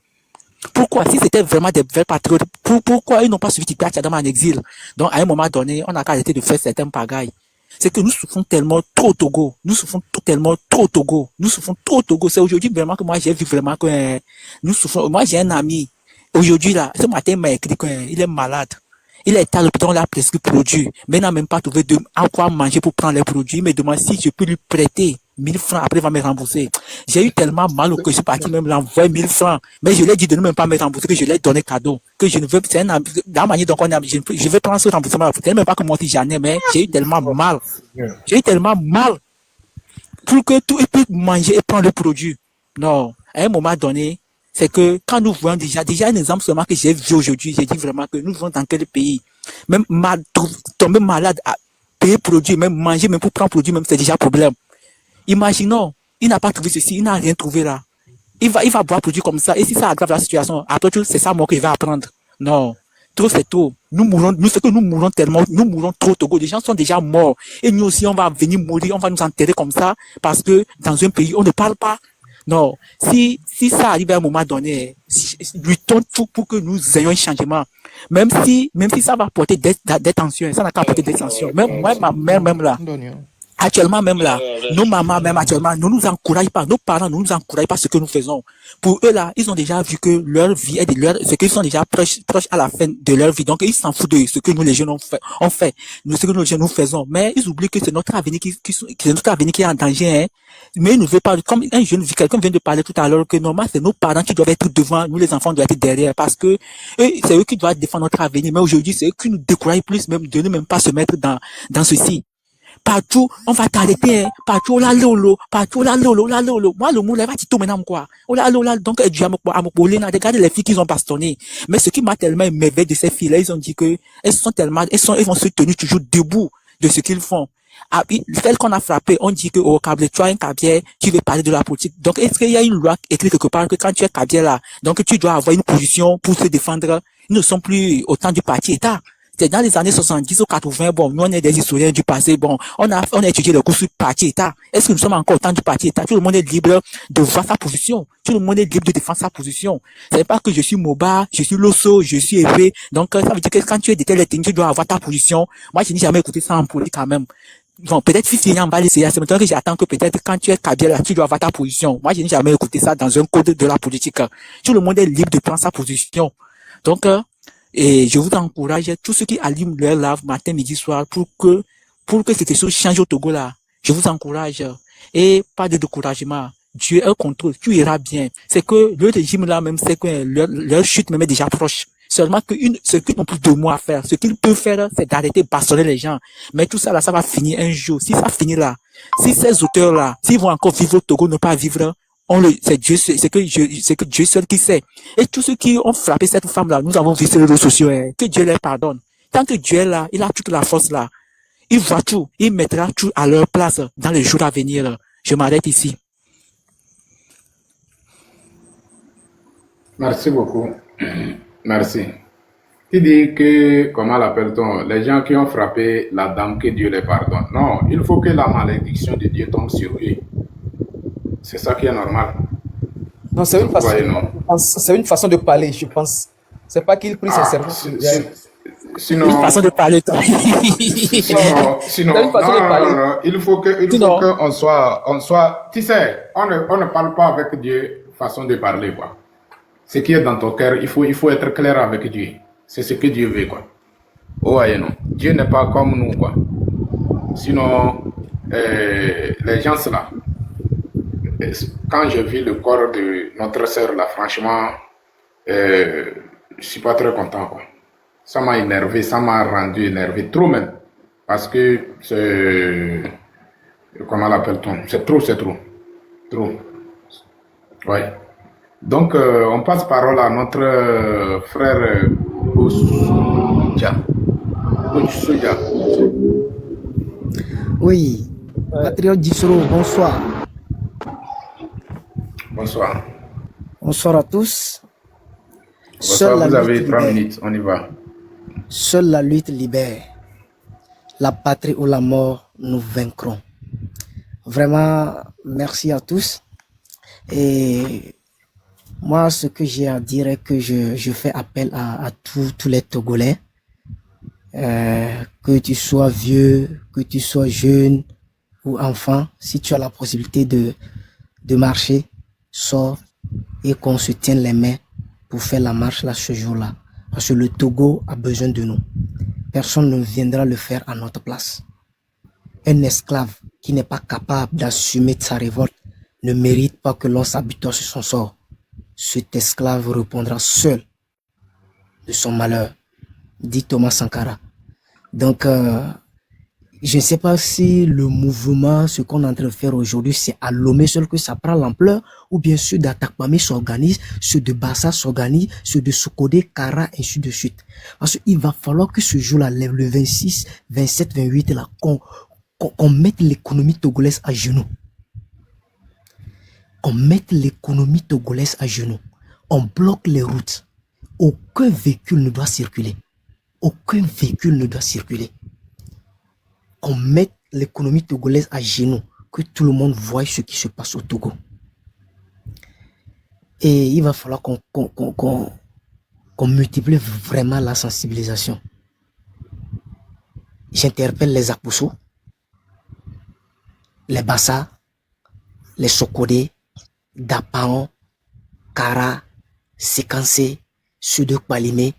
Si c'était vraiment des vrais patriotes, pourquoi ils n'ont pas suivi Tipeee Atchadam en exil? Donc, à un moment donné, on a arrêté de faire certains pagailles. C'est que nous souffrons tellement trop au Togo. Nous souffrons tellement trop au Togo. Nous souffrons trop au Togo. C'est aujourd'hui vraiment que moi, j'ai vu vraiment que nous souffrons. Moi, j'ai un ami. Aujourd'hui, là, ce matin, il m'a écrit qu'il est malade. Il est à l'hôpital, on l'a prescrit produit. Mais il n'a même pas trouvé à quoi manger pour prendre les produits. Il me demande si je peux lui prêter 1000 francs. Après, il va me rembourser. J'ai eu tellement mal au que je suis parti même l'envoyer 1000 francs. Mais je lui ai dit de ne même pas me rembourser, que je lui ai donné cadeau. Que je ne veux, c'est la manière dont on a, je vais prendre ce remboursement. Je ne même pas que moi, si j'en ai, mais j'ai eu tellement mal. J'ai eu tellement mal. Pour que tout, il puisse manger et prendre le produit. Non. À un moment donné, c'est que quand nous voyons déjà un exemple seulement que j'ai vu aujourd'hui, j'ai dit vraiment que nous vivons dans quel pays. Même tomber malade, à payer produit, même manger, même pour prendre produit, même c'est déjà un problème. Imaginons, il n'a pas trouvé ceci, il n'a rien trouvé là. Il va boire produit comme ça, et si ça aggrave la situation, après tout, c'est ça moi qu'il va apprendre. Non. Trop c'est trop. Nous mourons tellement, nous mourons trop au Togo. Les gens sont déjà morts. Et nous aussi, on va venir mourir, on va nous enterrer comme ça, parce que dans un pays, on ne parle pas. Non, si ça arrive à un moment donné, luttons tout pour que nous ayons un changement. Même si ça va apporter des tensions, ça n'a qu'à apporter des tensions. Même moi, ma mère, même là, actuellement même là, nos mamans même actuellement ne nous encouragent pas, nos parents ne nous encouragent pas ce que nous faisons. Pour eux là, ils ont déjà vu que leur vie est ce qu'ils sont déjà proches à la fin de leur vie. Donc ils s'en foutent de ce que nous les jeunes ont fait, de ce que nous les jeunes nous faisons. Mais ils oublient que c'est notre avenir c'est notre avenir qui est en danger, hein. Mais ils ne veulent pas, comme un jeune, quelqu'un vient de parler tout à l'heure que normalement c'est nos parents qui doivent être devant, nous les enfants doivent être derrière parce que c'est eux qui doivent défendre notre avenir. Mais aujourd'hui c'est eux qui nous découragent plus même de ne même pas se mettre dans ceci. Partout, on va t'arrêter, hein. Partout, la lolo, partout, la lolo, la lolo. Moi, le mot, là, va t'y tomber, quoi. Oh là, là, donc, du amokbolena, regardez les filles qu'ils ont bastonnées. Mais ce qui m'a tellement émerveillé de ces filles-là, ils ont dit que, elles vont se tenir toujours debout de ce qu'ils font. Ah, celle qu'on a frappé, on dit que, oh, câble, tu as un cabier, tu veux parler de la politique. Donc, est-ce qu'il y a une loi écrite quelque part que quand tu es cabier là, donc tu dois avoir une position pour se défendre? Ils ne sont plus au temps du parti État. C'est dans les années 70 ou 80, bon, nous on est des historiens du passé, bon, on a étudié le cours sur parti État. Est-ce que nous sommes encore au temps du parti État? Tout le monde est libre de voir sa position. Tout le monde est libre de défendre sa position. C'est pas que je suis Moba, je suis Losso, je suis Épée. Donc, ça veut dire que quand tu es de telle ethnie, tu dois avoir ta position. Moi, je n'ai jamais écouté ça en politique quand même. Bon, peut-être Fifi, on va l'essayer. C'est maintenant que j'attends que peut-être quand tu es Kabila, là, tu dois avoir ta position. Moi, je n'ai jamais écouté ça dans un code de la politique. Tout le monde est libre de prendre sa position. Donc, et je vous encourage, tous ceux qui allument leur lave matin, midi, soir, pour que cette chose change au Togo là. Je vous encourage. Et pas de découragement. Dieu est au contrôle. Tu iras bien. C'est que le régime là même, c'est que leur chute même est déjà proche. Seulement ce qu'ils n'ont plus de mots à faire. Ce qu'ils peuvent faire, c'est d'arrêter de bastonner les gens. Mais tout ça là, ça va finir un jour. Si ça finit là, si ces auteurs là, s'ils vont encore vivre au Togo, ne pas vivre, c'est que Dieu seul qui sait. Et tous ceux qui ont frappé cette femme-là, nous avons vu sur les réseaux sociaux, hein, que Dieu les pardonne. Tant que Dieu est là, il a toute la force là. Il voit tout. Il mettra tout à leur place dans les jours à venir. Je m'arrête ici. Merci beaucoup. Merci. Tu dis que, comment l'appelle-t-on, les gens qui ont frappé la dame, que Dieu les pardonne. Non, il faut que la malédiction de Dieu tombe sur eux. C'est ça qui est normal. Non, c'est une façon de parler, je pense. C'est pas qu'il prie sincèrement. Sinon, une façon de parler. sinon, non, il faut qu'on soit, tu sais, on ne parle pas avec Dieu façon de parler, quoi. Ce qui est dans ton cœur, il faut être clair avec Dieu. C'est ce que Dieu veut, quoi. Oh, non. Dieu n'est pas comme nous, quoi. Sinon, les gens, là, quand j'ai vu le corps de notre sœur, là, franchement, je suis pas très content, quoi. Ça m'a énervé, ça m'a rendu énervé, trop même. Parce que c'est... Comment l'appelle-t-on? C'est trop. Trop. Ouais. Donc, on passe parole à notre frère Oussoudia. Oui, Patriote Dissoro, bonsoir. Bonsoir. Bonsoir à tous. Bonsoir, vous avez 3 minutes, on y va. Seule la lutte libère. La patrie ou la mort, nous vaincrons. Vraiment, merci à tous. Et moi, ce que j'ai à dire est que je fais appel à tous les Togolais. Que tu sois vieux, que tu sois jeune ou enfant, si tu as la possibilité de marcher, sors et qu'on se tienne les mains pour faire la marche là ce jour-là. Parce que le Togo a besoin de nous. Personne ne viendra le faire à notre place. Un esclave qui n'est pas capable d'assumer sa révolte ne mérite pas que l'on s'habitue sur son sort. Cet esclave répondra seul de son malheur, dit Thomas Sankara. Donc, je ne sais pas si le mouvement, ce qu'on est en train de faire aujourd'hui, c'est à Lomé seul que ça prend l'ampleur, ou bien ceux d'Atakpamé s'organisent, ceux de Bassa s'organisent, ceux de Sokodé, Kara, ainsi de suite. Parce qu'il va falloir que ce jour-là, le 26, 27, 28, là, qu'on mette l'économie togolaise à genoux. Qu'on mette l'économie togolaise à genoux. On bloque les routes. Aucun véhicule ne doit circuler. Aucun véhicule ne doit circuler. Qu'on mette l'économie togolaise à genoux, que tout le monde voie ce qui se passe au Togo. Et il va falloir qu'on multiplie vraiment la sensibilisation. J'interpelle les Akoussou, les Bassa, les Sokodé, Dapaon, Kara, Séquencé, ceux de Kwalimé,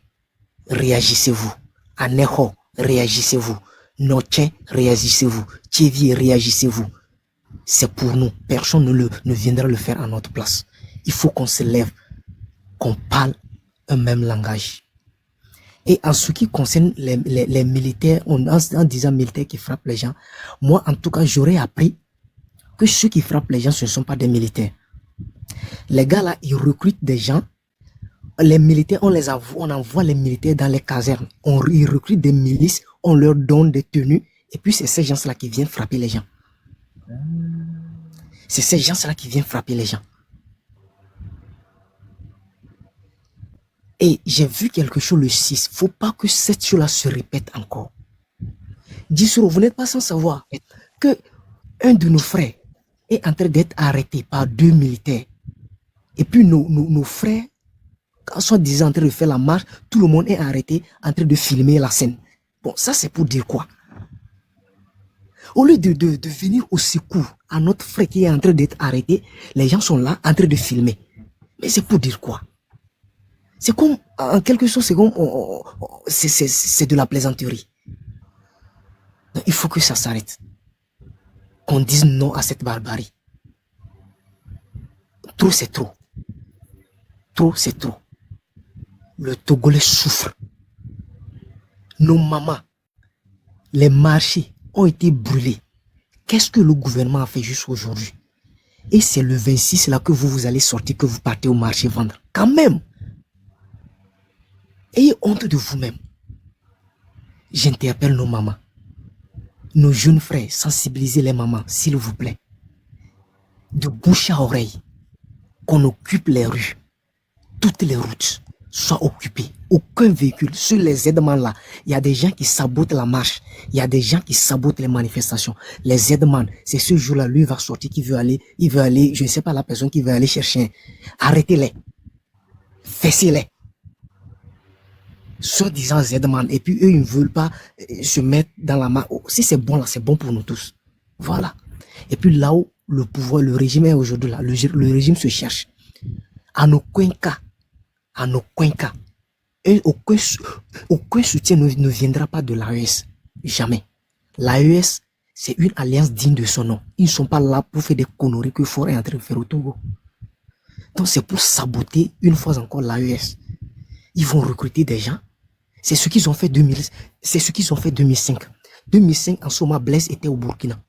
réagissez-vous. Aneho, réagissez-vous. Notien, réagissez-vous. Tchevi, réagissez-vous. C'est pour nous. Personne ne viendra le faire à notre place. Il faut qu'on se lève, qu'on parle un même langage. Et en ce qui concerne les militaires, en disant militaires qui frappent les gens, moi en tout cas j'aurais appris que ceux qui frappent les gens ce ne sont pas des militaires. Les gars là, ils recrutent des gens. Les militaires, on envoie les militaires dans les casernes. Ils recrutent des milices, on leur donne des tenues. Et puis c'est ces gens-là qui viennent frapper les gens. C'est ces gens-là qui viennent frapper les gens. Et j'ai vu quelque chose le 6. Faut pas que cette chose-là se répète encore. Dissoro, vous n'êtes pas sans savoir que un de nos frères est en train d'être arrêté par 2 militaires. Et puis nos frères, quand ils sont en train de faire la marche, tout le monde est arrêté en train de filmer la scène. Bon, ça c'est pour dire quoi? Au lieu de venir au secours à notre frère qui est en train d'être arrêté, les gens sont là en train de filmer. Mais c'est pour dire quoi? C'est comme, en quelque chose, c'est comme, c'est de la plaisanterie. Donc, il faut que ça s'arrête. Qu'on dise non à cette barbarie. Trop, c'est trop. Trop, c'est trop. Le Togolais souffre. Nos mamans, les marchés ont été brûlés. Qu'est-ce que le gouvernement a fait jusqu'à aujourd'hui? Et c'est le 26 là que vous allez sortir, que vous partez au marché vendre. Quand même. Ayez honte de vous-même. J'interpelle nos mamans. Nos jeunes frères, sensibilisez les mamans, s'il vous plaît. De bouche à oreille, qu'on occupe les rues. Toutes les routes soient occupées. Aucun véhicule. Sur les aides-man là, il y a des gens qui sabotent la marche. Il y a des gens qui sabotent les manifestations. Les aides-man, c'est ce jour-là, lui va sortir, il veut aller, je ne sais pas la personne qui veut aller chercher. Arrêtez-les. Fessez-les. Soi-disant Z-Man, et puis eux, ils ne veulent pas se mettre dans la main. Si c'est bon là, c'est bon pour nous tous. Voilà. Et puis là où le pouvoir, le régime est aujourd'hui là, le régime se cherche. À nos coins cas, aucun soutien ne viendra pas de l'AES. Jamais. L'AES, c'est une alliance digne de son nom. Ils ne sont pas là pour faire des conneries que Fort est en train de faire au Togo. Donc c'est pour saboter une fois encore l'AES. Ils vont recruter des gens. C'est ce qu'ils ont fait 2005. 2005, en ce moment, Blaise était au Burkina.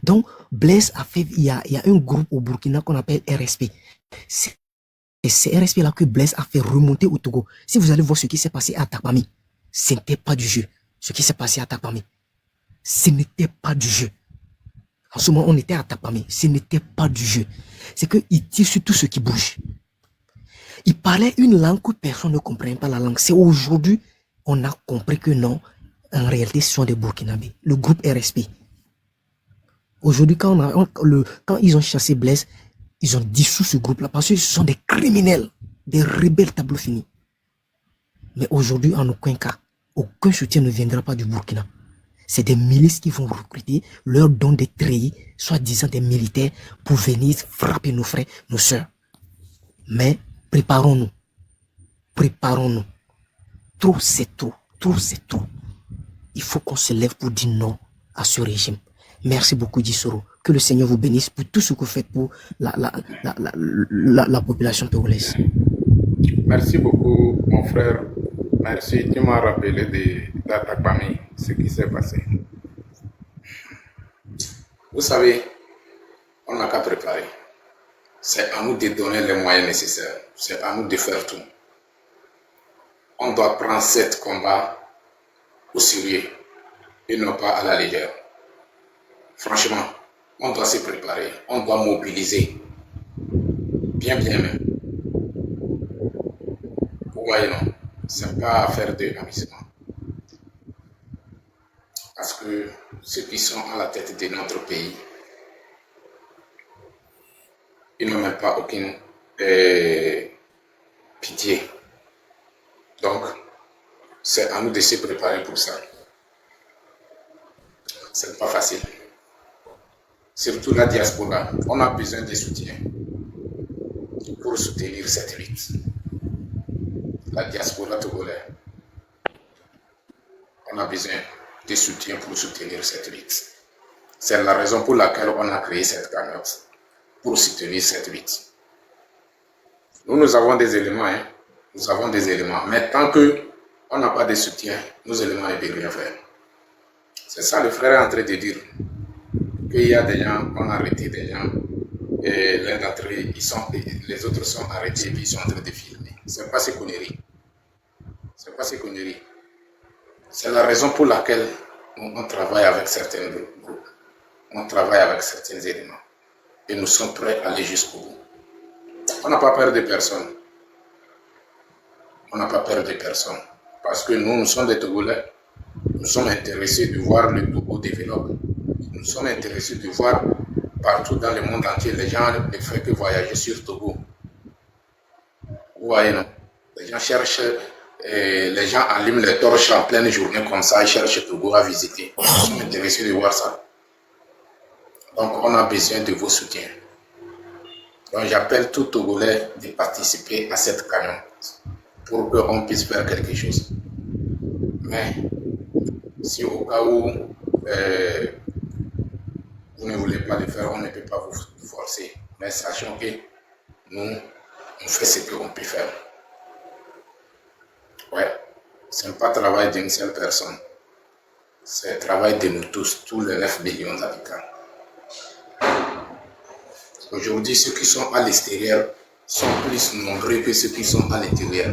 Donc, Blaise a fait, il y a un groupe au Burkina qu'on appelle RSP. C'est RSP-là que Blaise a fait remonter au Togo. Si vous allez voir ce qui s'est passé à Tapami, ce n'était pas du jeu. Ce qui s'est passé à Tapami, ce n'était pas du jeu. En ce moment, on était à Tapami, ce n'était pas du jeu. C'est qu'ils tirent sur tout ce qui bouge. Ils parlaient une langue que personne ne comprenait pas la langue. C'est aujourd'hui on a compris que non, en réalité, ce sont des Burkinabés. Le groupe RSP. Aujourd'hui, quand ils ont chassé Blaise, ils ont dissous ce groupe-là parce que ce sont des criminels, des rebelles tableau fini. Mais aujourd'hui, en aucun cas, aucun soutien ne viendra pas du Burkina. C'est des milices qui vont recruter, leur donnent des treillis, soi-disant des militaires, pour venir frapper nos frères, nos sœurs. Mais préparons-nous. Préparons-nous. Trop, c'est trop. Trop, c'est trop. Il faut qu'on se lève pour dire non à ce régime. Merci beaucoup, Dissoro. Que le Seigneur vous bénisse pour tout ce que vous faites pour la population togolaise. Merci beaucoup, mon frère. Merci. Tu m'as rappelé d'Atakpami, ce qui s'est passé. Vous savez, on n'a qu'à préparer. C'est à nous de donner les moyens nécessaires. C'est à nous de faire tout. On doit prendre ce combat au sérieux et non pas à la légère. Franchement, on doit se préparer, on doit mobiliser. Bien même. Vous voyez, non, c'est pas affaire d'amusement. Parce que ceux qui sont à la tête de notre pays, ils n'ont même pas aucune pitié. Donc, c'est à nous de se préparer pour ça. C'est pas facile. Surtout la diaspora. On a besoin de soutien pour soutenir cette lutte. La diaspora togolaise. On a besoin de soutien pour soutenir cette lutte. C'est la raison pour laquelle on a créé cette cagnotte, pour soutenir cette lutte. Nous avons des éléments, hein. Nous avons des éléments. Mais tant qu'on n'a pas de soutien, nos éléments ne peuvent rien faire. C'est ça le frère est en train de dire. Qu'il y a des gens, on a arrêté des gens, et l'un d'entre eux, les autres sont arrêtés et ils sont en train de filmer. C'est pas ces conneries. C'est pas ces conneries. C'est la raison pour laquelle on travaille avec certains groupes. On travaille avec certains éléments. Et nous sommes prêts à aller jusqu'au bout. On n'a pas peur de personne. On n'a pas peur de personne. Parce que nous sommes des Togolais. Nous sommes intéressés de voir le Togo développer. Nous sommes intéressés de voir partout dans le monde entier les gens ne font que voyager sur Togo. Vous voyez, non? Les gens cherchent, les gens allument les torches en pleine journée comme ça, ils cherchent Togo à visiter. Nous sommes intéressés de voir ça. Donc, on a besoin de vos soutiens. Donc, j'appelle tout Togolais de participer à cette cagnotte pour qu'on puisse faire quelque chose. Mais, si au cas où vous ne voulez pas le faire, on ne peut pas vous forcer. Mais sachant que nous, on fait ce qu'on peut faire. Ouais, ce n'est pas le travail d'une seule personne. C'est le travail de nous tous les 9 millions d'habitants. Aujourd'hui, ceux qui sont à l'extérieur sont plus nombreux que ceux qui sont à l'intérieur.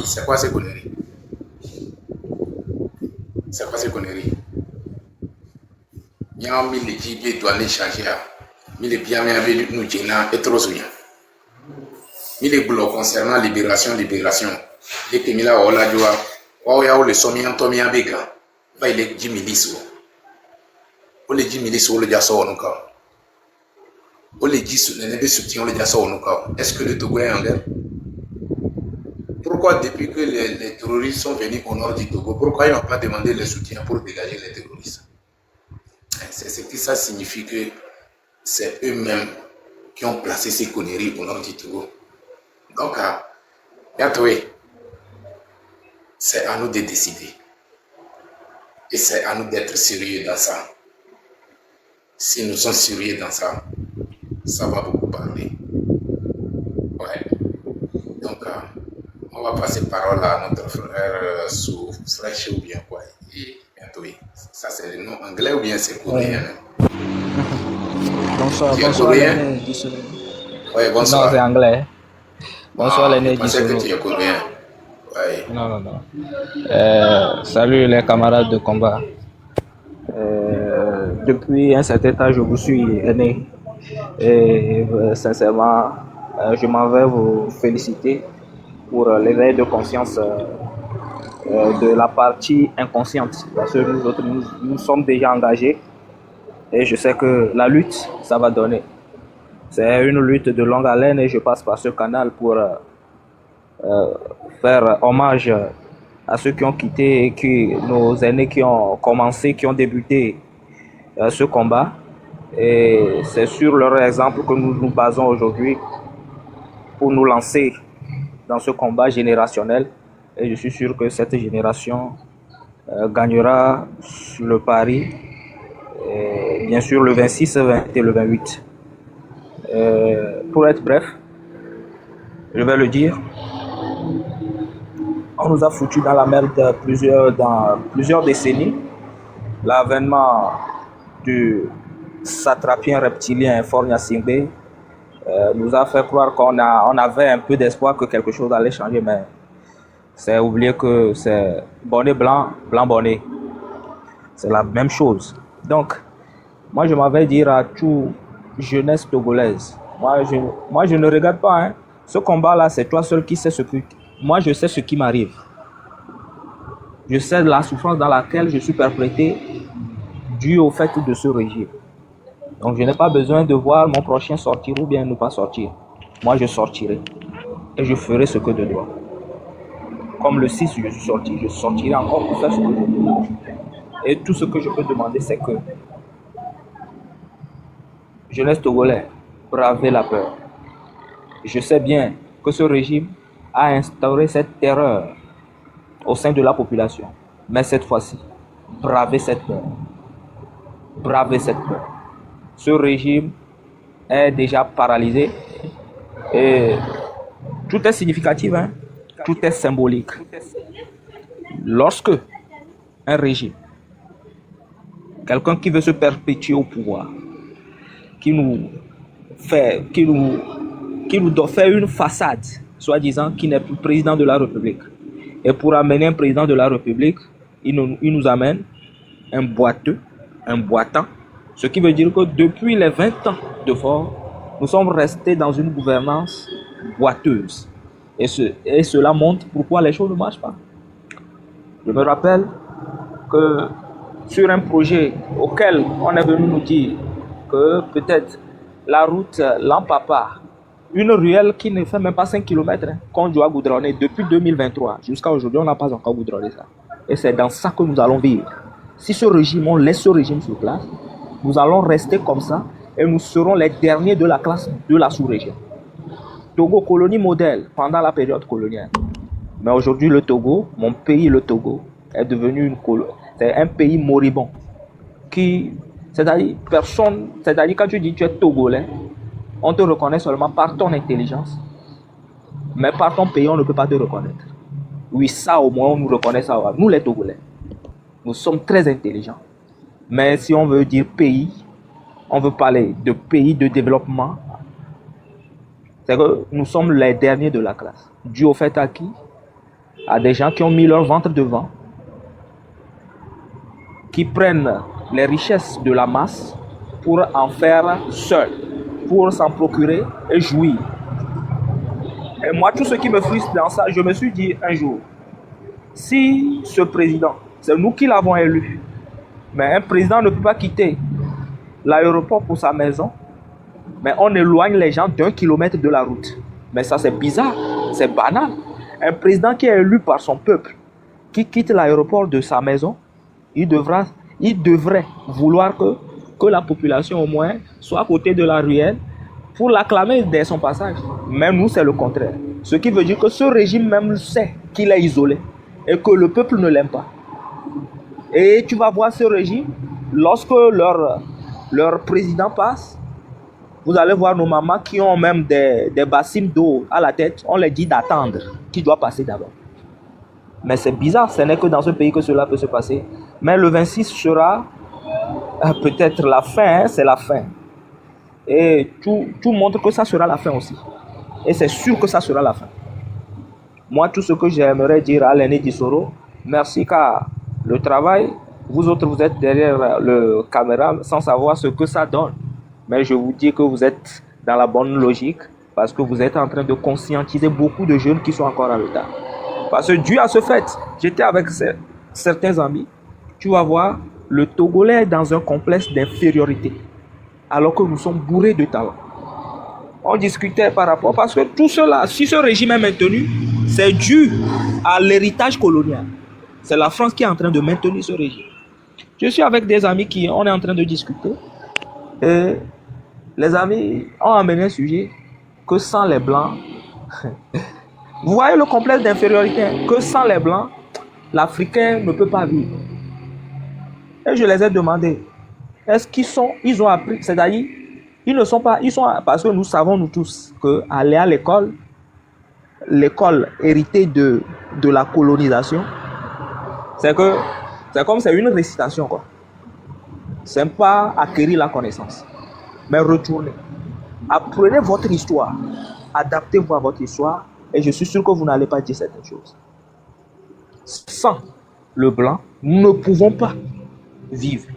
C'est quoi ces conneries? C'est quoi ces conneries? Bien, mais les gens doivent les changer. Mais les biens avec nous, et trop bien. Mais les blocs concernant libération. Les pays là, on l'a dit, on a le sommier, Tomia Bega. Il est 10 milices. On les 10 milices, on le dit à ça, on les dit, les soutiens, on le dit à ça, est-ce que le Togo est en guerre? Pourquoi depuis que les terroristes sont venus au nord du Togo, pourquoi ils n'ont pas demandé le soutien pour dégager les terroristes? C'est ce que ça signifie que c'est eux-mêmes qui ont placé ces conneries au nord du Togo. Donc, bientôt, c'est à nous de décider. Et c'est à nous d'être sérieux dans ça. Si nous sommes sérieux dans ça, ça va beaucoup parler. Ouais. Donc, on va passer parole à notre frère sous fraîche ou bien quoi. Et bientôt, ça c'est le nom anglais ou bien c'est coréen? Bonsoir, coréen? Oui, bonsoir. Non, c'est anglais. Bonsoir, les Je pensais que tu es coréen. Ouais. Non. Salut les camarades de combat. Depuis un certain temps, je vous suis aîné. Et sincèrement, je m'en vais vous féliciter pour l'éveil de conscience de la partie inconsciente. Parce que nous autres, nous sommes déjà engagés. Et je sais que la lutte, ça va donner. C'est une lutte de longue haleine et je passe par ce canal pour faire hommage à ceux qui ont quitté et nos aînés qui ont commencé, qui ont débuté ce combat. Et c'est sur leur exemple que nous nous basons aujourd'hui pour nous lancer dans ce combat générationnel. Et je suis sûr que cette génération gagnera sur le pari, et bien sûr le 26, le 20 et le 28. Pour être bref, je vais le dire, on nous a foutu dans la merde dans plusieurs décennies. L'avènement du satrapien reptilien Fornia Singbe nous a fait croire qu'on avait un peu d'espoir que quelque chose allait changer, mais c'est oublier que c'est bonnet blanc, blanc bonnet. C'est la même chose. Donc, moi je m'avais dire à toute jeunesse togolaise, moi je ne regarde pas, hein. Ce combat-là, c'est toi seul qui sais ce que... Moi, je sais ce qui m'arrive. Je sais la souffrance dans laquelle je suis perpétré due au fait de ce régime. Donc, je n'ai pas besoin de voir mon prochain sortir ou bien ne pas sortir. moi je sortirai et je ferai ce que de droit. Comme le 6, je suis sorti, je sortirai encore pour faire ce que je dois. Et tout ce que je peux demander, c'est que jeunesse togolais, bravez la peur. Je sais bien que ce régime a instauré cette terreur au sein de la population. Mais cette fois-ci, bravez cette peur. Bravez cette peur. Ce régime est déjà paralysé et tout est significatif, hein? Tout est symbolique. Lorsque un régime, quelqu'un qui veut se perpétuer au pouvoir, qui nous fait une façade, soi-disant qui n'est plus président de la République. Et pour amener un président de la République, il nous amène un boiteux, un boitant. Ce qui veut dire que depuis les 20 ans de fort, nous sommes restés dans une gouvernance boiteuse. Et cela montre pourquoi les choses ne marchent pas. Je me rappelle que sur un projet auquel on est venu nous dire que peut-être la route Lampapa, une ruelle qui ne fait même pas 5 km, qu'on doit goudronner depuis 2023. Jusqu'à aujourd'hui, on n'a pas encore goudronné ça. Et c'est dans ça que nous allons vivre. Si ce régime, on laisse ce régime sur place, nous allons rester comme ça et nous serons les derniers de la classe de la sous-région. Togo, colonie modèle pendant la période coloniale. Mais aujourd'hui, le Togo, mon pays, le Togo, est devenu c'est un pays moribond. C'est-à-dire quand tu dis que tu es Togolais, on te reconnaît seulement par ton intelligence. Mais par ton pays, on ne peut pas te reconnaître. Oui, ça au moins, on nous reconnaît ça. Nous, les Togolais, nous sommes très intelligents. Mais si on veut dire pays, on veut parler de pays de développement, c'est que nous sommes les derniers de la classe. Dû au fait à qui? À des gens qui ont mis leur ventre devant, qui prennent les richesses de la masse pour en faire seul, pour s'en procurer et jouir. Et moi, tout ce qui me frustre dans ça, je me suis dit un jour, si ce président, c'est nous qui l'avons élu, mais un président ne peut pas quitter l'aéroport pour sa maison, mais on éloigne les gens d'1 kilomètre de la route. Mais ça, c'est bizarre, c'est banal. Un président qui est élu par son peuple, qui quitte l'aéroport de sa maison, il devrait vouloir que la population au moins soit à côté de la ruelle pour l'acclamer dès son passage. Mais nous, c'est le contraire. Ce qui veut dire que ce régime même sait qu'il est isolé et que le peuple ne l'aime pas. Et tu vas voir ce régime, lorsque leur président passe, vous allez voir nos mamans qui ont même des bassines d'eau à la tête, on les dit d'attendre, qui doit passer d'abord. Mais c'est bizarre, ce n'est que dans ce pays que cela peut se passer. Mais le 26 sera peut-être la fin, hein, c'est la fin. Et tout montre que ça sera la fin aussi. Et c'est sûr que ça sera la fin. Moi, tout ce que j'aimerais dire à l'aîné d'Issoro, merci car le travail, vous autres, vous êtes derrière le caméra sans savoir ce que ça donne. Mais je vous dis que vous êtes dans la bonne logique parce que vous êtes en train de conscientiser beaucoup de jeunes qui sont encore en retard. Parce que dû à ce fait, j'étais avec certains amis, tu vas voir, le Togolais est dans un complexe d'infériorité alors que nous sommes bourrés de talent. On discutait par rapport, parce que tout cela, si ce régime est maintenu, c'est dû à l'héritage colonial. C'est la France qui est en train de maintenir ce régime. Je suis avec des amis on est en train de discuter et les amis ont amené un sujet que sans les Blancs, vous voyez le complexe d'infériorité, que sans les Blancs, l'Africain ne peut pas vivre. Et je les ai demandé, est-ce ils ont appris, c'est-à-dire, parce que nous savons nous tous qu'aller à l'école héritée de la colonisation, c'est comme c'est une récitation, quoi. C'est pas acquérir la connaissance, mais retournez. Apprenez votre histoire, adaptez-vous à votre histoire, et je suis sûr que vous n'allez pas dire certaines choses. Sans le blanc, nous ne pouvons pas vivre.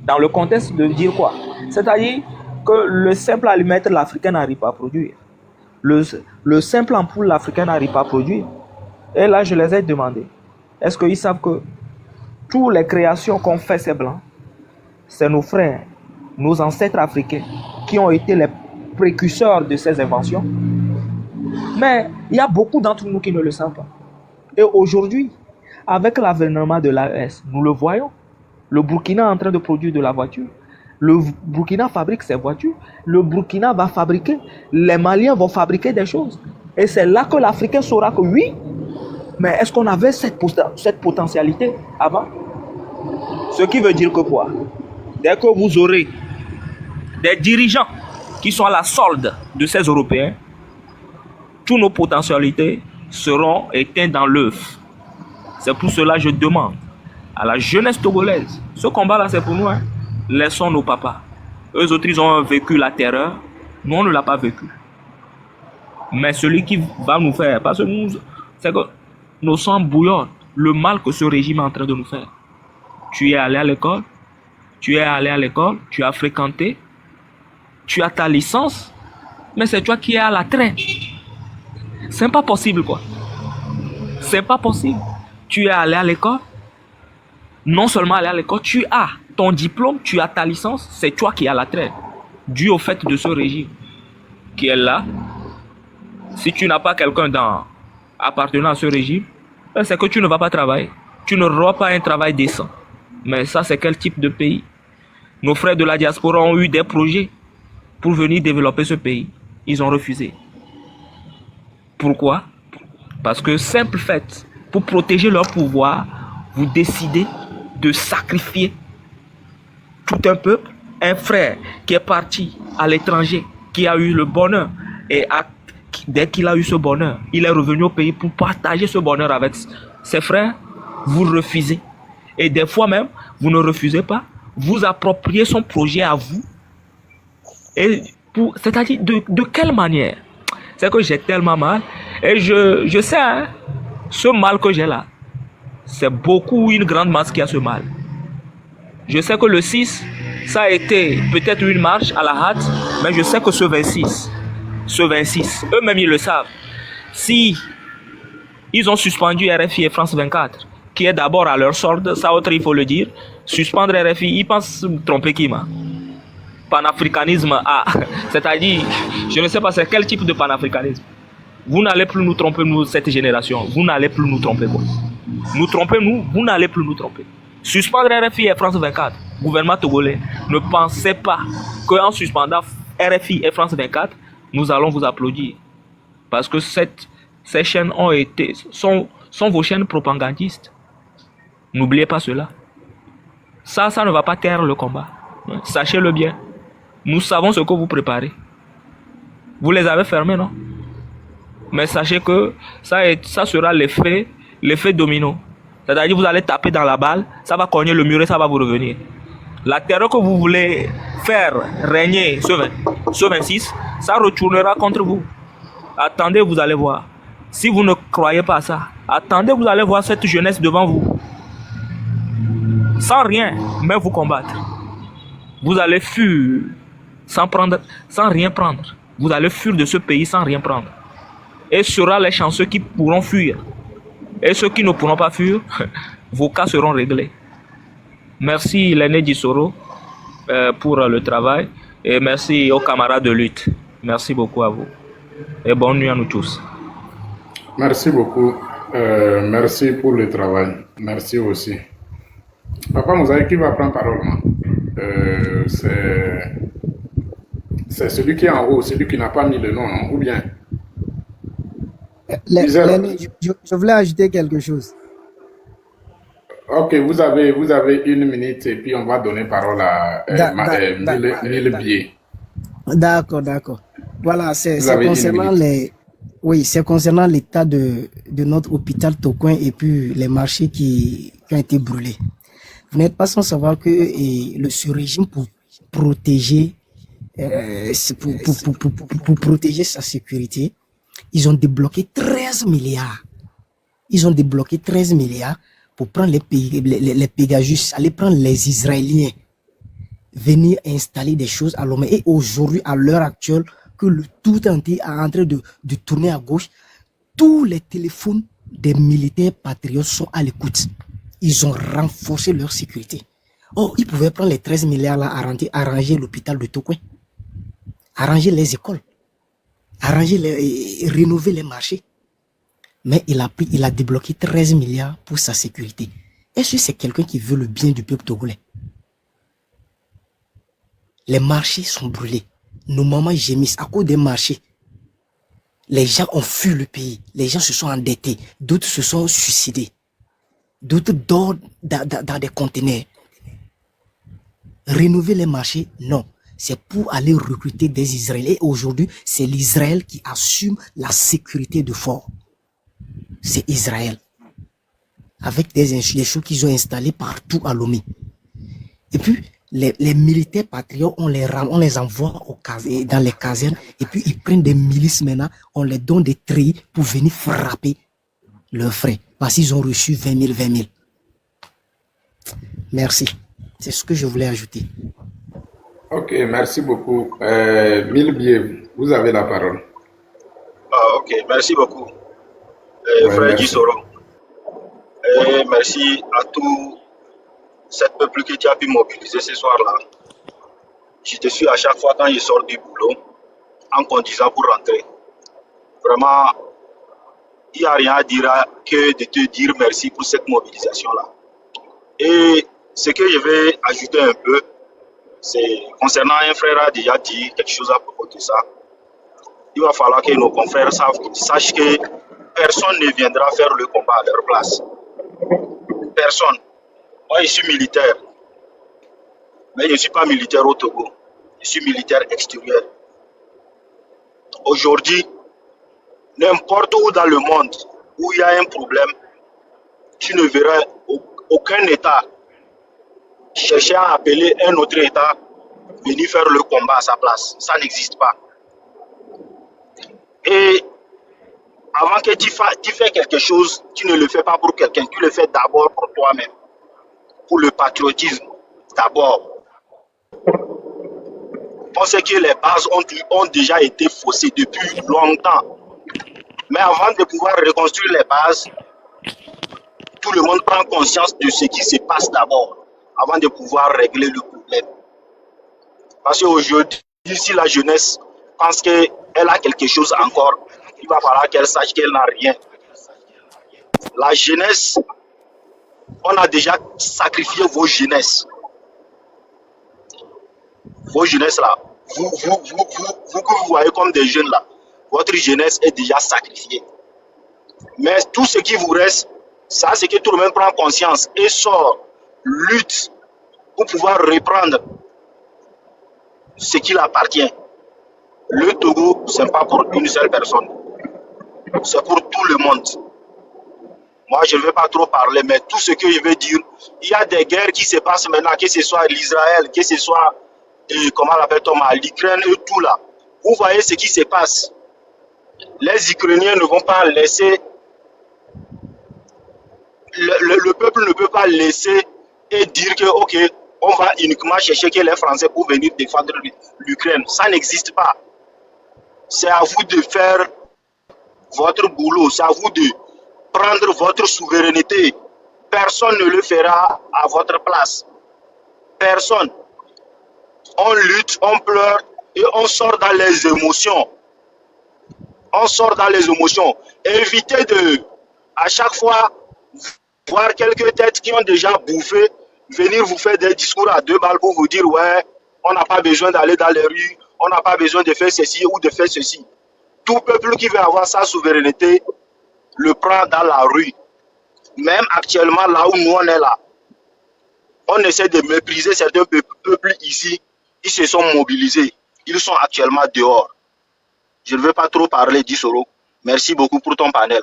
Dans le contexte de dire quoi? C'est-à-dire que le simple aliment, l'Africain n'arrive pas à produire. Le simple ampoule, l'Africain n'arrive pas à produire. Et là, je les ai demandé, est-ce qu'ils savent que toutes les créations qu'ont fait ces blancs, c'est nos frères, nos ancêtres africains qui ont été les précurseurs de ces inventions. Mais il y a beaucoup d'entre nous qui ne le savent pas. Et aujourd'hui, avec l'avènement de l'AES, nous le voyons. Le Burkina est en train de produire de la voiture. Le Burkina fabrique ses voitures. Le Burkina va fabriquer. Les Maliens vont fabriquer des choses. Et c'est là que l'Africain saura que oui, mais est-ce qu'on avait cette potentialité avant? Ce qui veut dire que quoi? Dès que vous aurez des dirigeants qui sont à la solde de ces Européens, toutes nos potentialités seront éteintes dans l'œuf. C'est pour cela que je demande à la jeunesse togolaise, ce combat-là c'est pour nous, hein. Laissons nos papas. Eux autres, ils ont vécu la terreur, nous on ne l'a pas vécu. Mais celui qui va nous faire, parce que nous, c'est que nos sangs bouillonnent, le mal que ce régime est en train de nous faire. Tu es allé à l'école, tu as fréquenté, tu as ta licence, mais c'est toi qui es à la traîne. C'est pas possible quoi. C'est pas possible. Tu es allé à l'école, non seulement allé à l'école, tu as ton diplôme, tu as ta licence, c'est toi qui es à la traîne. Dû au fait de ce régime qui est là. Si tu n'as pas quelqu'un appartenant à ce régime, c'est que tu ne vas pas travailler. Tu n'auras pas un travail décent. Mais ça, c'est quel type de pays? Nos frères de la diaspora ont eu des projets pour venir développer ce pays. Ils ont refusé. Pourquoi? Parce que simple fait, pour protéger leur pouvoir, vous décidez de sacrifier tout un peuple, un frère qui est parti à l'étranger, qui a eu le bonheur et dès qu'il a eu ce bonheur, il est revenu au pays pour partager ce bonheur avec ses frères. Vous refusez. Et des fois même, vous ne refusez pas. Vous appropriez son projet à vous. Et c'est-à-dire, de quelle manière? C'est que j'ai tellement mal. Et je sais, hein, ce mal que j'ai là, c'est beaucoup une grande masse qui a ce mal. Je sais que le 6, ça a été peut-être une marche à la hâte, mais je sais que ce 26, eux-mêmes ils le savent. Si ils ont suspendu RFI et France 24, qui est d'abord à leur solde, ça autre il faut le dire, suspendre RFI, ils pensent tromper qui m'a? Panafricanisme, c'est-à-dire, je ne sais pas c'est quel type de panafricanisme. Vous n'allez plus nous tromper, nous, cette génération. Vous n'allez plus nous tromper, quoi. Nous tromper, nous, vous n'allez plus nous tromper. Suspendre RFI et France 24, gouvernement togolais, ne pensez pas qu'en suspendant RFI et France 24, nous allons vous applaudir. Parce que ces chaînes sont vos chaînes propagandistes. N'oubliez pas cela. Ça ne va pas taire le combat. Sachez-le bien. Nous savons ce que vous préparez. Vous les avez fermés, non? Mais sachez que ça sera l'effet domino. C'est-à-dire vous allez taper dans la balle, ça va cogner le mur et ça va vous revenir. La terreur que vous voulez faire régner ce 26, ça retournera contre vous. Attendez, vous allez voir. Si vous ne croyez pas à ça, attendez, vous allez voir cette jeunesse devant vous. Sans rien, mais vous combattre. Vous allez fuir sans rien prendre. Vous allez fuir de ce pays sans rien prendre. Et ce sera les chanceux qui pourront fuir. Et ceux qui ne pourront pas fuir, vos cas seront réglés. Merci l'aîné d'Issoro pour le travail. Et merci aux camarades de lutte. Merci beaucoup à vous. Et bonne nuit à nous tous. Merci beaucoup. Merci pour le travail. Merci aussi. Papa Mosaïque, qui va prendre parole? C'est celui qui est en haut, celui qui n'a pas mis le nom, non? Ou bien? Je voulais ajouter quelque chose. Ok, vous avez 1 minute et puis on va donner parole à Mille Biais. D'accord. Voilà, c'est concernant l'état de notre hôpital Tokoin et puis les marchés qui ont été brûlés. Vous n'êtes pas sans savoir que ce régime pour protéger pour protéger sa sécurité, ils ont débloqué 13 milliards. Ils ont débloqué 13 milliards pour prendre les Pégasus, aller prendre les Israéliens, venir installer des choses à Lomé. Et aujourd'hui, à l'heure actuelle, que le tout entier est en train de tourner à gauche, tous les téléphones des militaires patriotes sont à l'écoute. Ils ont renforcé leur sécurité. Oh, ils pouvaient prendre les 13 milliards là, arranger l'hôpital de Tokoin, arranger les écoles, arranger et rénover les marchés. Mais il a débloqué 13 milliards pour sa sécurité. Est-ce que c'est quelqu'un qui veut le bien du peuple togolais? Les marchés sont brûlés. Nos mamans gémissent à cause des marchés. Les gens ont fui le pays. Les gens se sont endettés. D'autres se sont suicidés. D'autres dorment dans des conteneurs. Rénover les marchés, non. C'est pour aller recruter des Israéliens. Et aujourd'hui, c'est l'Israël qui assume la sécurité de fort. C'est Israël. Avec des choses qu'ils ont installées partout à Lomé. Et puis, les militaires patriotes, on les envoie dans les casernes. Et puis, ils prennent des milices maintenant. On les donne des treillis pour venir frapper leurs frères. Parce qu'ils ont reçu 20 000. Merci. C'est ce que je voulais ajouter. Ok, merci beaucoup. Milbier, vous avez la parole. Ok, merci beaucoup. Ouais, Frère merci. Gisoro. Et merci à tout cet peuple que tu as pu mobiliser ce soir-là. Je te suis à chaque fois quand je sors du boulot en conduisant pour rentrer. Vraiment, il n'y a rien à dire que de te dire merci pour cette mobilisation-là. Et ce que je vais ajouter un peu, c'est concernant un frère a déjà dit quelque chose à propos de ça. Il va falloir que nos confrères sachent que personne ne viendra faire le combat à leur place. Personne. Moi, je suis militaire. Mais je ne suis pas militaire au Togo. Je suis militaire extérieur. Aujourd'hui, n'importe où dans le monde où il y a un problème, tu ne verras aucun État chercher à appeler un autre État venir faire le combat à sa place. Ça n'existe pas. Et avant que tu fais quelque chose, tu ne le fais pas pour quelqu'un, tu le fais d'abord pour toi-même, pour le patriotisme d'abord. On sait que les bases ont déjà été faussées depuis longtemps. Mais avant de pouvoir reconstruire les bases, tout le monde prend conscience de ce qui se passe d'abord, avant de pouvoir régler le problème. Parce qu'aujourd'hui, si la jeunesse pense qu'elle a quelque chose encore, il va falloir qu'elle sache qu'elle n'a rien. La jeunesse, on a déjà sacrifié vos jeunesses. Vos jeunesses là, vous que vous voyez comme des jeunes là, votre jeunesse est déjà sacrifiée. Mais tout ce qui vous reste, ça c'est que tout le monde prend conscience et sort, lutte pour pouvoir reprendre ce qui appartient. Le Togo, ce n'est pas pour une seule personne, c'est pour tout le monde. Moi, je ne vais pas trop parler, mais tout ce que je veux dire, il y a des guerres qui se passent maintenant, que ce soit l'Israël, que ce soit, comment on appelle l'Ukraine et tout là. Vous voyez ce qui se passe. Les Ukrainiens ne vont pas laisser, le peuple ne peut pas laisser et dire que, ok, on va uniquement chercher que les Français pour venir défendre l'Ukraine. Ça n'existe pas. C'est à vous de faire votre boulot, c'est à vous de prendre votre souveraineté. Personne ne le fera à votre place. Personne. On lutte, on pleure et on sort dans les émotions. On sort dans les émotions. Évitez de, à chaque fois, voir quelques têtes qui ont déjà bouffé, venir vous faire des discours à 2 balles pour vous dire, ouais, on n'a pas besoin d'aller dans les rues, on n'a pas besoin de faire ceci ou de faire ceci. Tout peuple qui veut avoir sa souveraineté le prend dans la rue. Même actuellement, là où nous on est là, on essaie de mépriser certains peuples ici. Ils se sont mobilisés. Ils sont actuellement dehors. Je ne veux pas trop parler d'Isoro. Merci beaucoup pour ton panel.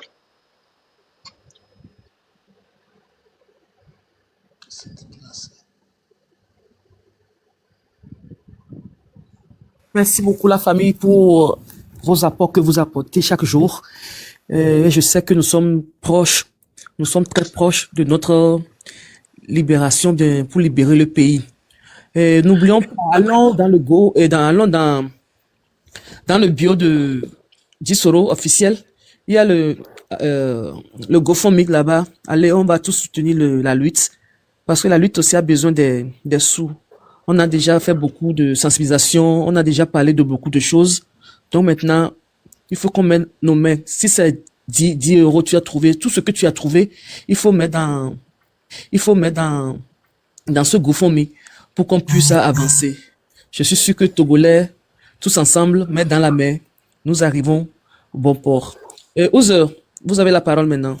Merci beaucoup la famille pour vos apports que vous apportez chaque jour. Je sais que nous sommes très proches de notre libération pour libérer le pays. N'oublions pas, allons dans le bio d'Isoro officiel. Il y a le GoFundMe là-bas. Allez, on va tous soutenir la lutte parce que la lutte aussi a besoin des sous. On a déjà fait beaucoup de sensibilisation, on a déjà parlé de beaucoup de choses. Donc maintenant, Il faut qu'on mette nos mains. Si c'est 10 euros, tu as trouvé tout ce que tu as trouvé, il faut mettre dans ce GoFundMe pour qu'on puisse avancer. Je suis sûr que Togolais, tous ensemble, mettent dans la main, nous arrivons au bon port. Ouzer, vous avez la parole maintenant.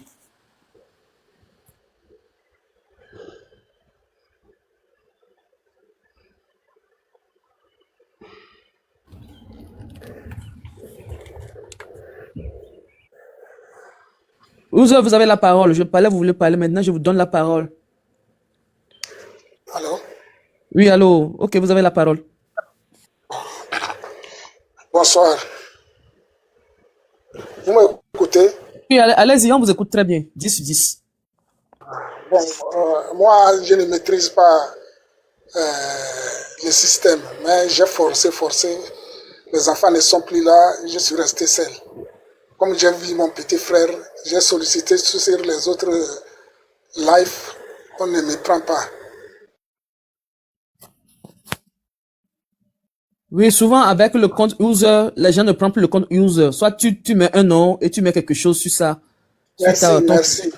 Ouzer, vous avez la parole. Je parlais, vous voulez parler maintenant, je vous donne la parole. Allô? Oui, allô. Ok, vous avez la parole. Bonsoir. Vous m'écoutez? Oui, allez-y, on vous écoute très bien. 10 sur 10. Bon, moi, je ne maîtrise pas le système, mais j'ai forcé. Les enfants ne sont plus là, je suis resté seul. Comme j'ai vu mon petit frère, j'ai sollicité sur les autres lives, on ne me prend pas. Oui, souvent avec le compte user, les gens ne prennent plus le compte user. Soit tu mets un nom et tu mets quelque chose sur ça. Merci.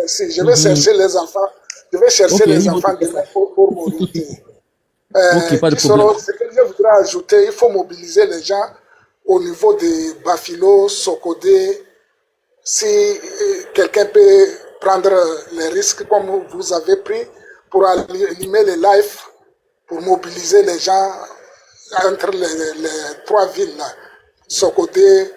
Je vais chercher les enfants. Je vais chercher les enfants demain pour m'orienter. Pas de problème. Ce que je voudrais ajouter, il faut mobiliser les gens au niveau de Bafilo, Sokodé. Si quelqu'un peut prendre les risques comme vous avez pris pour animer les lives, pour mobiliser les gens entre les 3 villes, là, Sokodé,